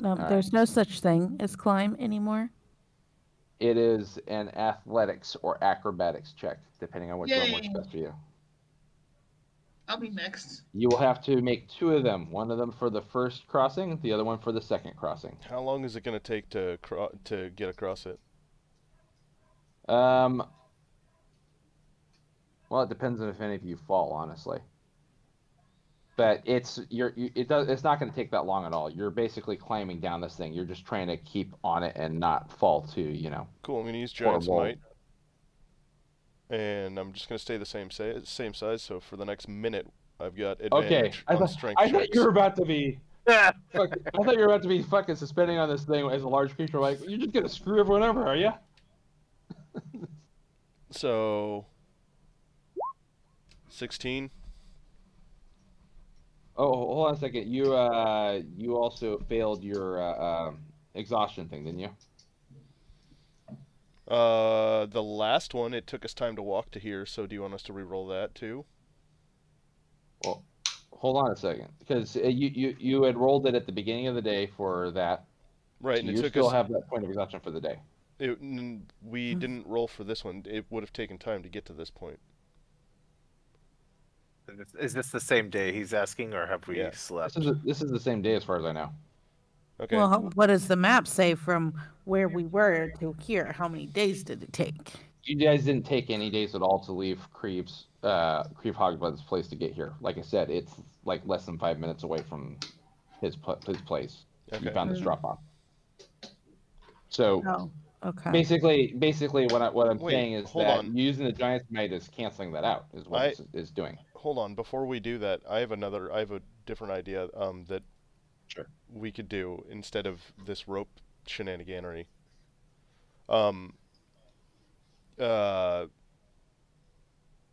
Speaker 1: Alright.
Speaker 2: There's no such thing as climb anymore.
Speaker 1: It is an athletics or acrobatics check, depending on which one works
Speaker 6: Yay.
Speaker 1: best for you.
Speaker 6: I'll be next.
Speaker 1: You will have to make 2 of them. One of them for the first crossing, the other one for the second crossing.
Speaker 3: How long is it going to take to get across it?
Speaker 1: Well, it depends on if any of you fall, honestly. But it's not going to take that long at all. You're basically climbing down this thing. You're just trying to keep on it and not fall to,
Speaker 3: Cool, I'm going to use Giant's
Speaker 1: Horrible.
Speaker 3: Might. And I'm just going to stay the same size, so for the next minute, I've got
Speaker 1: Okay.
Speaker 3: advantage on strength
Speaker 1: I thought
Speaker 3: checks.
Speaker 1: you were about to be I thought you were about to be fucking suspending on this thing as a large creature. Like, you're just gonna screw everyone over, are you?
Speaker 3: So, 16.
Speaker 1: Oh, hold on a second. You also failed your exhaustion thing, didn't you?
Speaker 3: The last one, it took us time to walk to here, so do you want us to re-roll that too?
Speaker 1: Well, hold on a second, because you had rolled it at the beginning of the day for that.
Speaker 3: Right,
Speaker 1: So
Speaker 3: and it
Speaker 1: you
Speaker 3: took
Speaker 1: still
Speaker 3: us.
Speaker 1: have that point of exhaustion for the day.
Speaker 3: We didn't roll for this one. It would have taken time to get to this point.
Speaker 5: Is this the same day he's asking, or have we
Speaker 3: Yeah.
Speaker 5: slept?
Speaker 1: This is the same day as far as I know.
Speaker 3: Okay.
Speaker 2: Well, what does the map say from where we were to here? How many days did it take?
Speaker 1: You guys didn't take any days at all to leave Creeves Hogblood's place to get here. Like I said, it's like less than 5 minutes away from his place. You
Speaker 3: Okay.
Speaker 1: found this drop off. So
Speaker 2: Oh, okay.
Speaker 1: basically, what I'm
Speaker 3: Wait,
Speaker 1: saying is
Speaker 3: hold
Speaker 1: that
Speaker 3: on.
Speaker 1: using the Giant's Might is canceling that out. Is what it's doing.
Speaker 3: Hold on, before we do that, I have a different idea that
Speaker 1: Sure.
Speaker 3: we could do instead of this rope shenaniganery. Al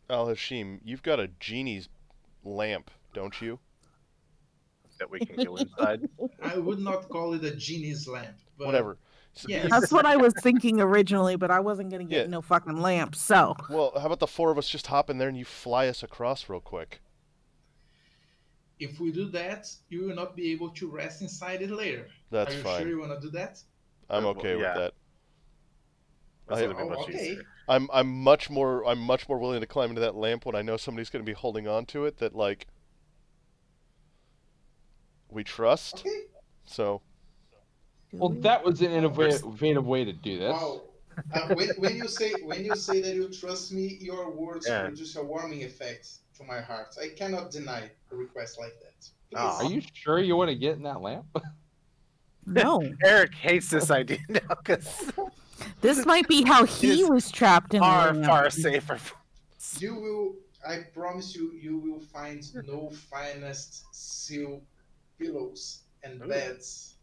Speaker 3: Hashim, you've got a genie's lamp, don't you?
Speaker 5: that we can go inside.
Speaker 4: I would not call it a genie's lamp, but
Speaker 3: Whatever. So
Speaker 4: Yes.
Speaker 2: That's what I was thinking originally, but I wasn't gonna get
Speaker 3: Yeah.
Speaker 2: no fucking lamp. So
Speaker 3: Well, how about the four of us just hop in there and you fly us across real quick?
Speaker 4: if we do that, you will not be able to rest inside it later.
Speaker 3: That's
Speaker 4: Are you
Speaker 3: fine.
Speaker 4: sure you want to do that?
Speaker 3: I'm
Speaker 5: Well,
Speaker 3: okay
Speaker 5: yeah.
Speaker 3: with that.
Speaker 5: That's
Speaker 3: I-
Speaker 5: gonna be much
Speaker 7: okay.
Speaker 5: easier.
Speaker 3: I'm much more willing to climb into that lamp when I know somebody's going to be holding on to it that like we trust.
Speaker 7: Okay.
Speaker 3: So
Speaker 1: Well, that was an innovative way to do this.
Speaker 7: Wow. When you say that you trust me, your words
Speaker 5: Yeah.
Speaker 7: produce a warming effect to my heart. I cannot deny a request like that. Please.
Speaker 5: Aw.
Speaker 1: Are you sure you want to get in that lamp?
Speaker 2: no,
Speaker 5: Eric hates this idea now because
Speaker 2: this might be how he
Speaker 5: It's
Speaker 2: was trapped in the
Speaker 5: far,
Speaker 2: lamp.
Speaker 5: far safer.
Speaker 7: You will. I promise you. You will find no finest silk pillows and
Speaker 5: Ooh.
Speaker 7: beds.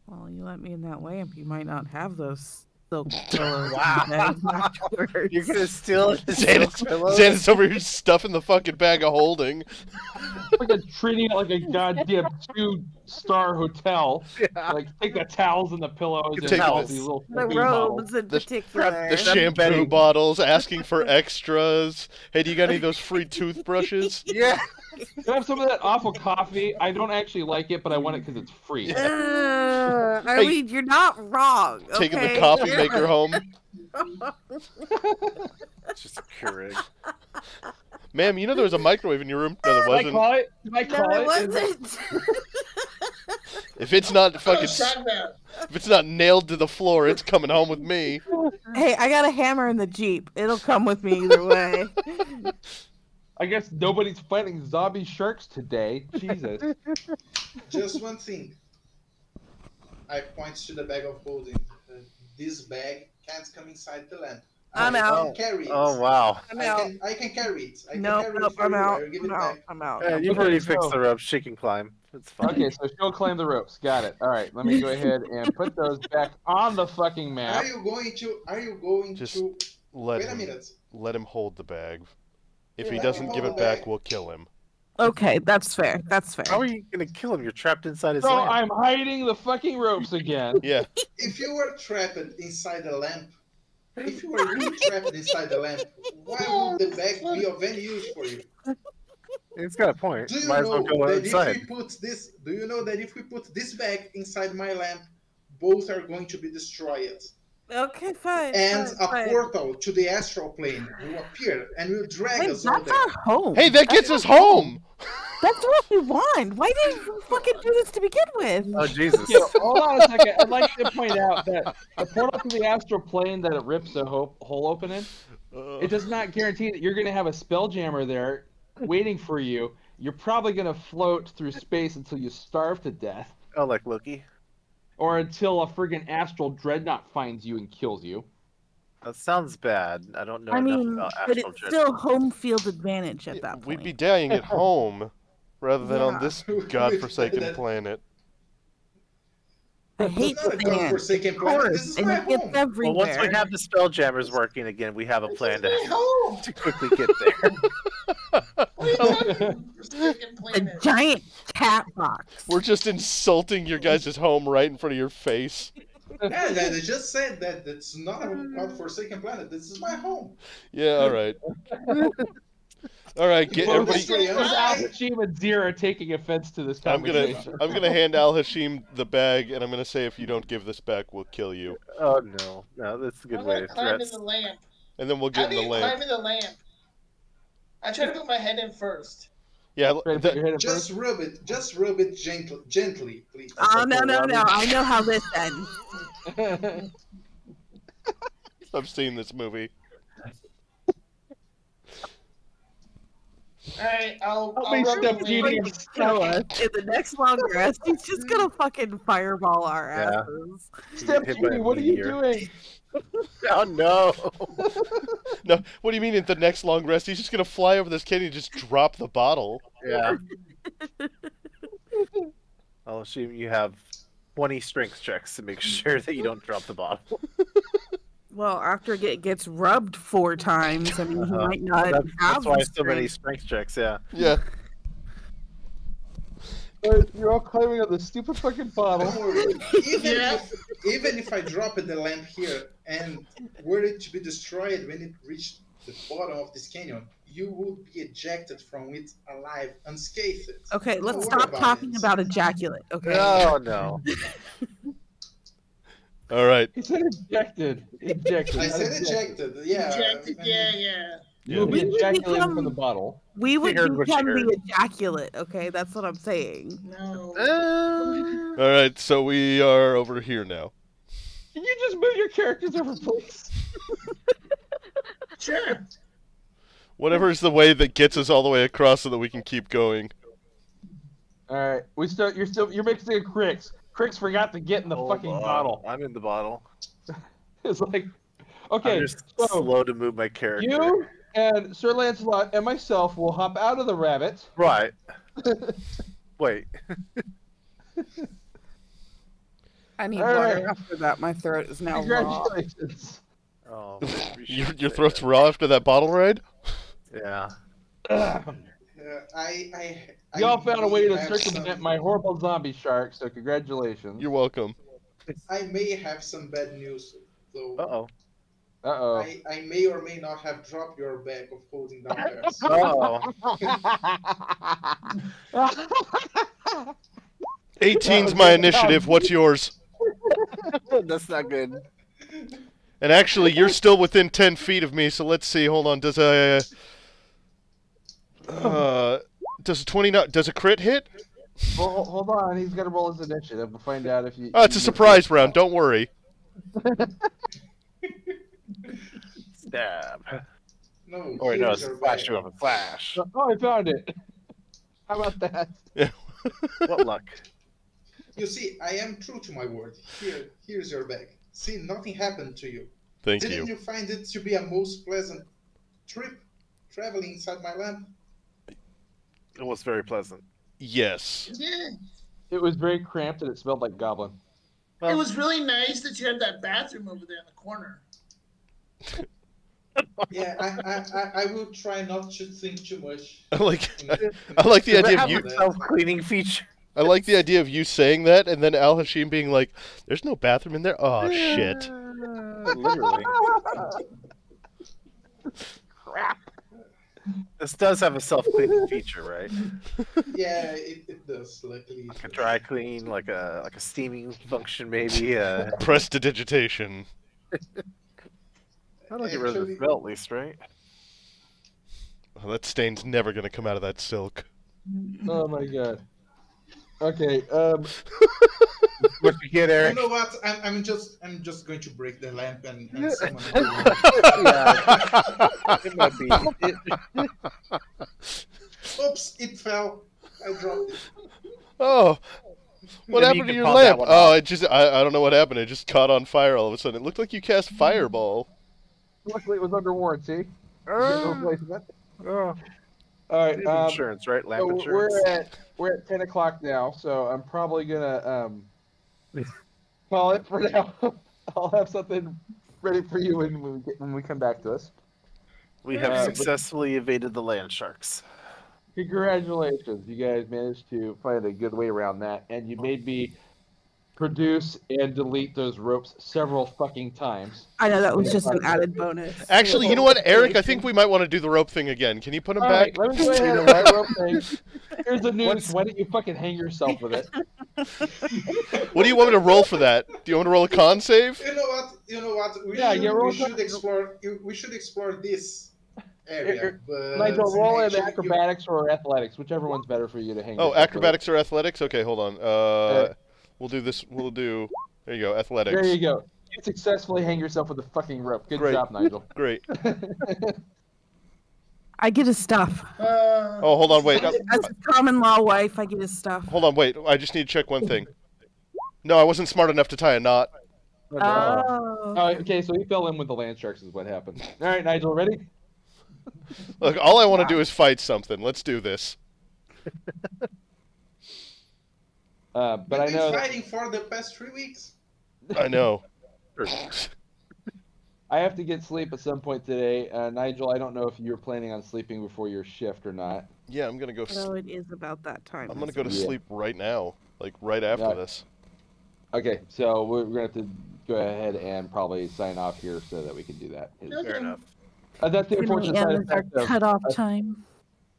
Speaker 2: Well, you let me in that lamp, you might not have those silk pillows.
Speaker 5: Wow.
Speaker 2: afterwards.
Speaker 5: You're gonna steal the
Speaker 3: Xana's,
Speaker 5: silk pillows?
Speaker 3: Xana's over here stuffing the fucking bag of holding.
Speaker 1: Treating it like a goddamn 2-star hotel.
Speaker 5: Yeah.
Speaker 1: Like take the towels and the pillows
Speaker 3: You
Speaker 1: and
Speaker 3: take
Speaker 1: all
Speaker 3: the-
Speaker 1: these little
Speaker 2: The
Speaker 1: fucking bottles.
Speaker 2: robes in
Speaker 3: The-
Speaker 2: particular.
Speaker 3: The shampoo
Speaker 5: bedding.
Speaker 3: bottles, asking for extras. Hey, do you got any of those free toothbrushes?
Speaker 5: Yeah.
Speaker 1: Can I have some of that awful coffee? I don't actually like it, but I want it because it's free.
Speaker 2: I
Speaker 3: Hey.
Speaker 2: mean, you're not wrong.
Speaker 3: Taking the
Speaker 2: okay?
Speaker 3: coffee maker home.
Speaker 5: It's just a Keurig.
Speaker 3: Ma'am, you know there was a microwave in your room? No, there
Speaker 1: Can I
Speaker 3: wasn't.
Speaker 1: call it? Can I
Speaker 2: No,
Speaker 1: call
Speaker 2: it
Speaker 1: it?
Speaker 2: wasn't.
Speaker 3: If it's not
Speaker 6: Oh,
Speaker 3: fucking,
Speaker 6: shut up.
Speaker 3: if it's not nailed to the floor, it's coming home with me.
Speaker 2: Hey, I got a hammer in the Jeep. It'll come with me either way.
Speaker 1: I guess nobody's fighting zombie sharks today. Jesus.
Speaker 7: Just one thing. I point to the bag of holding. This bag can't come inside the lamp.
Speaker 2: I'm
Speaker 7: I
Speaker 2: out.
Speaker 7: can carry it.
Speaker 5: Oh wow.
Speaker 2: I'm
Speaker 7: I
Speaker 2: out.
Speaker 7: can carry it. I can
Speaker 2: Nope,
Speaker 7: carry
Speaker 2: nope,
Speaker 7: it for
Speaker 2: I'm
Speaker 7: you.
Speaker 2: out.
Speaker 7: I will give
Speaker 2: I'm
Speaker 7: it
Speaker 2: out.
Speaker 7: back.
Speaker 2: I'm out.
Speaker 5: Yeah, you've
Speaker 1: Okay,
Speaker 5: already
Speaker 1: so-
Speaker 5: fixed the ropes. She can climb. It's fine.
Speaker 1: Okay, so she'll climb the ropes. Got it. All right, let me go ahead and put those back on the fucking map.
Speaker 7: Are you going
Speaker 3: Just
Speaker 7: to?
Speaker 3: Let
Speaker 7: Wait a
Speaker 3: him,
Speaker 7: minute.
Speaker 3: let him hold the bag. If he
Speaker 7: Yeah,
Speaker 3: doesn't
Speaker 7: let him
Speaker 3: give
Speaker 7: hold
Speaker 3: it
Speaker 7: the
Speaker 3: back,
Speaker 7: bag.
Speaker 3: we'll kill him.
Speaker 2: Okay, that's fair. That's fair.
Speaker 5: How are you gonna kill him? You're trapped inside his
Speaker 1: So
Speaker 5: lamp.
Speaker 1: I'm hiding the fucking ropes again.
Speaker 3: Yeah.
Speaker 7: If you were trapped inside the lamp, if you were really trapped inside the lamp, why would the bag be of any use for you?
Speaker 5: It's got a point.
Speaker 7: Do you
Speaker 5: Might as well
Speaker 7: know
Speaker 5: go
Speaker 7: that
Speaker 5: outside.
Speaker 7: if we put this? Do you know that if we put this bag inside my lamp, both are going to be destroyed,
Speaker 2: Okay, fine.
Speaker 7: and
Speaker 2: fine,
Speaker 7: a
Speaker 2: fine.
Speaker 7: portal to the astral plane will appear and will drag
Speaker 2: Wait,
Speaker 7: us all
Speaker 2: that's
Speaker 7: there.
Speaker 2: our home.
Speaker 3: Hey, that gets us home!
Speaker 2: That's what we want. Why did we fucking do this to begin with?
Speaker 5: Oh Jesus.
Speaker 1: Yeah, hold on a second. I'd like to point out that the portal to the astral plane that it rips the hole open in, it does not guarantee that you're going to have a spelljammer there waiting for you. You're probably going to float through space until you starve to death,
Speaker 5: Oh, like Loki.
Speaker 1: or until a friggin' astral dreadnought finds you and kills you.
Speaker 5: That sounds bad. I don't know
Speaker 2: I
Speaker 5: enough
Speaker 2: mean,
Speaker 5: about
Speaker 2: but
Speaker 5: astral
Speaker 2: it's
Speaker 5: jet.
Speaker 2: still home field advantage at that point.
Speaker 3: We'd be dying at home rather than on
Speaker 2: Yeah.
Speaker 3: this godforsaken
Speaker 7: That-
Speaker 3: planet.
Speaker 2: I hate
Speaker 7: It's not a
Speaker 2: sand.
Speaker 7: godforsaken
Speaker 2: Of
Speaker 7: planet.
Speaker 2: course,
Speaker 7: This is
Speaker 2: and
Speaker 7: my
Speaker 2: it gets
Speaker 7: home.
Speaker 5: Well,
Speaker 2: everywhere.
Speaker 5: once we have the spelljammers working again, we have a plan
Speaker 6: This is my
Speaker 5: to,
Speaker 6: home.
Speaker 5: to quickly get there.
Speaker 6: What are you talking about? Forsaken
Speaker 2: a
Speaker 6: planet.
Speaker 2: giant cat box.
Speaker 3: We're just insulting your guys' home right in front of your face.
Speaker 7: Yeah, they just said that it's not a godforsaken planet. This is my home.
Speaker 3: Yeah, alright. Alright, get
Speaker 7: Well,
Speaker 3: everybody.
Speaker 7: this way,
Speaker 1: Both
Speaker 7: I-
Speaker 1: Al-Hashim and Zir are taking offense to this
Speaker 3: I'm
Speaker 1: conversation.
Speaker 3: gonna hand Al Hashim the bag, and I'm gonna say if you don't give this back, we'll kill you.
Speaker 5: Oh no, that's a good
Speaker 6: I'm
Speaker 5: way
Speaker 6: gonna
Speaker 5: to
Speaker 6: climb in
Speaker 5: threats.
Speaker 6: the lamp.
Speaker 3: And then we'll
Speaker 6: How
Speaker 3: get
Speaker 6: do
Speaker 3: in
Speaker 6: you
Speaker 3: the lamp.
Speaker 6: climb in the lamp? I try to put my head in first.
Speaker 3: Yeah,
Speaker 1: Try to put your head in
Speaker 7: Just
Speaker 1: first.
Speaker 7: rub it. Just rub it gently, please.
Speaker 2: Oh, no. I know how this ends.
Speaker 3: I've seen this movie.
Speaker 6: Alright, I'll
Speaker 1: Help me
Speaker 6: rub
Speaker 1: step
Speaker 6: the
Speaker 1: genie
Speaker 6: lamp.
Speaker 1: and tell us.
Speaker 2: In the next long rest, he's just gonna fucking fireball our
Speaker 5: Yeah.
Speaker 2: asses.
Speaker 1: Step
Speaker 5: Hit by
Speaker 1: Genie,
Speaker 5: a
Speaker 1: what are you
Speaker 5: meteor.
Speaker 1: doing?
Speaker 5: Oh no!
Speaker 3: No, what do you mean at the next long rest? He's just gonna fly over this kid and just drop the bottle.
Speaker 5: Yeah. I'll assume you have 20 strength checks to make sure that you don't drop the bottle.
Speaker 2: Well, after it gets rubbed 4 times, I mean, he
Speaker 5: Uh-huh.
Speaker 2: might not
Speaker 5: That's
Speaker 2: have
Speaker 5: why
Speaker 2: the
Speaker 5: so many
Speaker 2: strength.
Speaker 5: strength checks. Yeah.
Speaker 3: Yeah.
Speaker 1: You're all climbing on the stupid fucking bottle.
Speaker 7: Don't worry.
Speaker 6: Yeah.
Speaker 7: Even if I drop the lamp here and were it to be destroyed when it reached the bottom of this canyon, you would be ejected from it alive, unscathed.
Speaker 2: Okay,
Speaker 7: Don't
Speaker 2: let's
Speaker 7: worry
Speaker 2: stop talking
Speaker 7: it.
Speaker 2: about ejaculate. Okay.
Speaker 5: Oh no.
Speaker 3: All right.
Speaker 1: He said ejected. Ejected.
Speaker 7: I
Speaker 1: not
Speaker 7: said ejected. Yeah.
Speaker 6: Ejected,
Speaker 7: I
Speaker 6: yeah,
Speaker 7: mean,
Speaker 6: yeah.
Speaker 1: You'll be
Speaker 2: We would
Speaker 1: ejaculating
Speaker 2: become-
Speaker 1: from the bottle.
Speaker 2: We would
Speaker 5: heard what you
Speaker 2: become
Speaker 5: heard.
Speaker 2: the ejaculate. Okay, that's what I'm saying.
Speaker 6: No.
Speaker 3: All right. So we are over here now.
Speaker 1: Can you just move your characters over, please?
Speaker 6: Sure.
Speaker 3: Whatever's the way that gets us all the way across so that we can keep going.
Speaker 1: All right, you're mixing in Crix. Crix forgot to get in the
Speaker 5: Hold
Speaker 1: fucking
Speaker 5: on.
Speaker 1: bottle.
Speaker 5: I'm in the bottle.
Speaker 1: It's like, okay,
Speaker 5: I'm just
Speaker 1: so
Speaker 5: slow to move my character.
Speaker 1: you and Sir Lancelot and myself will hop out of the rabbit.
Speaker 5: Right. Wait.
Speaker 2: I need
Speaker 1: All
Speaker 2: water
Speaker 1: right.
Speaker 2: after that. My throat is now raw.
Speaker 1: Congratulations.
Speaker 5: Oh, maybe we
Speaker 3: Your
Speaker 5: should
Speaker 3: your
Speaker 5: say
Speaker 3: throat's
Speaker 5: that.
Speaker 3: raw after that bottle ride?
Speaker 5: Yeah.
Speaker 1: Y'all found a way to
Speaker 7: have
Speaker 1: circumvent
Speaker 7: some-
Speaker 1: my horrible zombie shark, so congratulations.
Speaker 3: You're welcome.
Speaker 7: I may have some bad news, though.
Speaker 5: Uh-oh.
Speaker 1: Uh-oh.
Speaker 7: I may or may not have dropped your bag of holding down there. So
Speaker 5: Uh-oh.
Speaker 3: 18's my initiative. What's yours?
Speaker 5: That's not good.
Speaker 3: And actually, you're still within 10 feet of me, so let's see. Hold on. Does a 20 not, does a crit hit?
Speaker 1: Well, hold on, he's got to roll his initiative. We'll find out if you.
Speaker 3: Oh, it's a surprise round. Don't worry.
Speaker 5: Stab.
Speaker 7: no,
Speaker 5: Oh, wait, no,
Speaker 7: here's
Speaker 5: it's
Speaker 7: your
Speaker 5: flash
Speaker 7: bag.
Speaker 5: you up a flash.
Speaker 1: Oh, I found it. How about that?
Speaker 5: What luck.
Speaker 7: You see, I am true to my word. Here's your bag. See, nothing happened to you.
Speaker 3: Thank
Speaker 7: Didn't
Speaker 3: you.
Speaker 7: you find it to be a most pleasant trip, traveling inside my lamp?
Speaker 5: It was very pleasant.
Speaker 3: Yes.
Speaker 6: Yeah.
Speaker 1: It was very cramped and it smelled like goblin.
Speaker 6: It was really nice that you had that bathroom over there in the corner.
Speaker 7: Yeah, I will try not to think too much.
Speaker 3: I like the idea of you.
Speaker 5: Self-cleaning feature.
Speaker 3: I like the idea of you saying that, and then Al Hashim being like, "There's no bathroom in there." Oh shit.
Speaker 5: Literally.
Speaker 1: Crap.
Speaker 5: This does have a self-cleaning feature, right?
Speaker 7: Yeah, it does. Luckily,
Speaker 5: Like a dry clean, like a steaming function, maybe.
Speaker 3: Prestidigitation.
Speaker 5: I'll get rid of the
Speaker 7: Actually-
Speaker 5: smell at least, right?
Speaker 3: Oh, that stain's never gonna come out of that silk.
Speaker 1: Oh my god. Okay.
Speaker 5: What you get,
Speaker 7: You
Speaker 5: Eric?
Speaker 7: know what? I'm just going to break the lamp and summon
Speaker 5: It might be.
Speaker 7: Oops! It fell. I dropped it.
Speaker 3: Oh. What
Speaker 5: Maybe you
Speaker 3: happened to
Speaker 5: can
Speaker 3: your
Speaker 5: pop that
Speaker 3: lamp?
Speaker 5: one
Speaker 3: Oh,
Speaker 5: off.
Speaker 3: it just I don't know what happened. It just caught on fire all of a sudden. It looked like you cast fireball.
Speaker 1: Luckily, it was under warranty. Replacement.
Speaker 5: Oh,
Speaker 1: All right.
Speaker 5: insurance, right? Lamp
Speaker 1: So
Speaker 5: insurance.
Speaker 1: we're at 10 o'clock now, so I'm probably gonna call it for now. I'll have something ready for you when we come back to us.
Speaker 5: We have
Speaker 1: but-
Speaker 5: successfully evaded the land sharks.
Speaker 1: Congratulations, you guys managed to find a good way around that, and you made me produce and delete those ropes several fucking times.
Speaker 2: I know that was just an added bonus.
Speaker 3: Actually, you know what, Eric? I think we might want to do the rope thing again. Can you put them
Speaker 1: All
Speaker 3: back?
Speaker 1: right, let me go ahead and write rope thing. Here's the news. Why don't you fucking hang yourself with it?
Speaker 3: What do you want me to roll for that? Do you want me to roll a con save?
Speaker 7: You know what?
Speaker 1: Yeah, yeah, roll
Speaker 7: we should
Speaker 1: something.
Speaker 7: explore. We should explore this area. But
Speaker 1: Nigel, roll in
Speaker 7: actually,
Speaker 1: acrobatics or athletics, whichever one's better for you to hang.
Speaker 3: Oh,
Speaker 1: yourself with.
Speaker 3: acrobatics or athletics? Okay, hold on. We'll do this. We'll do. There you go, athletics.
Speaker 1: There you go. You successfully hang yourself with a fucking rope. Good
Speaker 3: Great.
Speaker 1: job, Nigel.
Speaker 3: Great.
Speaker 2: I get his stuff.
Speaker 3: Oh, hold on, wait.
Speaker 2: As a common law wife, I get his stuff.
Speaker 3: Hold on, wait. I just need to check one thing. No, I wasn't smart enough to tie a knot.
Speaker 2: Oh.
Speaker 1: Oh, okay, so he fell in with the land sharks is what happened. All right, Nigel, ready?
Speaker 3: Look, all I want to do is fight something. Let's do this.
Speaker 1: But
Speaker 7: We've
Speaker 1: I
Speaker 7: been
Speaker 1: know that
Speaker 7: fighting for the past 3 weeks.
Speaker 3: I know.
Speaker 1: I have to get sleep at some point today. Nigel, I don't know if you're planning on sleeping before your shift or not.
Speaker 3: Yeah, I'm gonna go.
Speaker 2: So it is about that time.
Speaker 3: I'm gonna
Speaker 2: isn't
Speaker 3: go to
Speaker 2: it?
Speaker 1: Yeah.
Speaker 3: sleep right now, like right after
Speaker 1: Yeah.
Speaker 3: this.
Speaker 1: Okay, so we're gonna have to go ahead and probably sign off here so that we can do that.
Speaker 6: Okay.
Speaker 5: Fair enough.
Speaker 1: That's the
Speaker 2: Good night,
Speaker 1: unfortunate side
Speaker 2: Em. It's our
Speaker 1: effect of.
Speaker 2: cutoff time.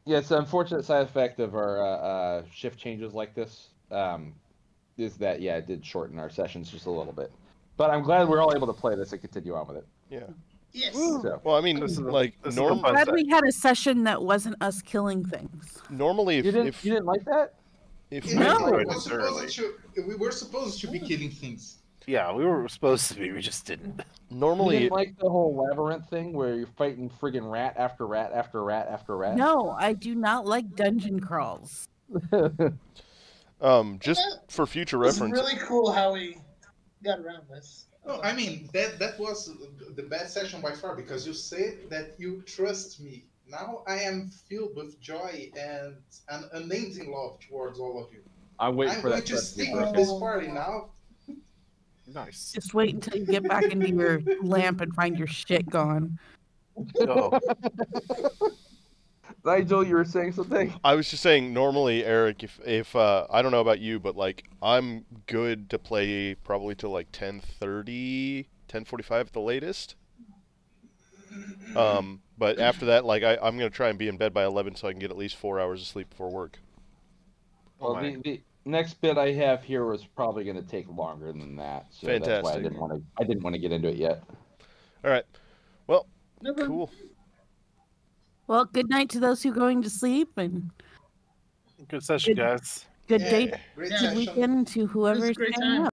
Speaker 1: Yeah, it's the unfortunate side effect of our shift changes like this. Is that it did shorten our sessions just a little bit, but I'm glad we're all able to play this and continue on with it.
Speaker 3: Yeah.
Speaker 6: Yes.
Speaker 1: So,
Speaker 3: Well, I mean,
Speaker 5: This is a-
Speaker 3: like
Speaker 5: this is a
Speaker 3: norm.
Speaker 5: fun
Speaker 2: Glad
Speaker 5: set.
Speaker 2: we had a session that wasn't us killing things.
Speaker 3: Normally,
Speaker 1: you didn't like that?
Speaker 3: if
Speaker 7: It
Speaker 3: we
Speaker 2: No.
Speaker 3: were-
Speaker 7: was we were supposed to be killing things.
Speaker 5: Yeah, we were supposed to be. We just didn't.
Speaker 1: You
Speaker 3: normally
Speaker 1: didn't like the whole labyrinth thing where you're fighting friggin' rat after rat after rat after rat?
Speaker 2: No, I do not like dungeon crawls.
Speaker 3: just for future
Speaker 6: It was
Speaker 3: reference,
Speaker 6: really cool how we got around this.
Speaker 7: No, I mean that was the best session by far because you said that you trust me. Now I am filled with joy and an amazing love towards all of you.
Speaker 1: I'm waiting
Speaker 7: I'm
Speaker 1: for
Speaker 7: going
Speaker 1: that.
Speaker 7: to
Speaker 1: trust to be
Speaker 7: stick with
Speaker 1: broken.
Speaker 7: this party now.
Speaker 5: Nice.
Speaker 2: Just wait until you get back into your lamp and find your shit gone.
Speaker 5: Oh,
Speaker 1: Nigel, you were saying something?
Speaker 3: I was just saying. Normally, Eric, if I don't know about you, but like I'm good to play probably till like 10:30, 10:45 at the latest. But after that, like I'm gonna try and be in bed by 11 so I can get at least 4 hours of sleep before work.
Speaker 1: Well,
Speaker 5: my.
Speaker 1: the next bit I have here was probably going to take longer than that, so that's why I
Speaker 3: Fantastic.
Speaker 1: didn't want to get into it yet.
Speaker 3: All right. Well,
Speaker 6: No problem.
Speaker 3: cool.
Speaker 2: Well, good night to those who are going to sleep, and
Speaker 5: good session, guys.
Speaker 2: good
Speaker 7: Yeah,
Speaker 2: day,
Speaker 7: great
Speaker 6: good
Speaker 2: good
Speaker 7: session.
Speaker 2: weekend to whoever's
Speaker 6: great
Speaker 2: staying
Speaker 6: time.
Speaker 2: up.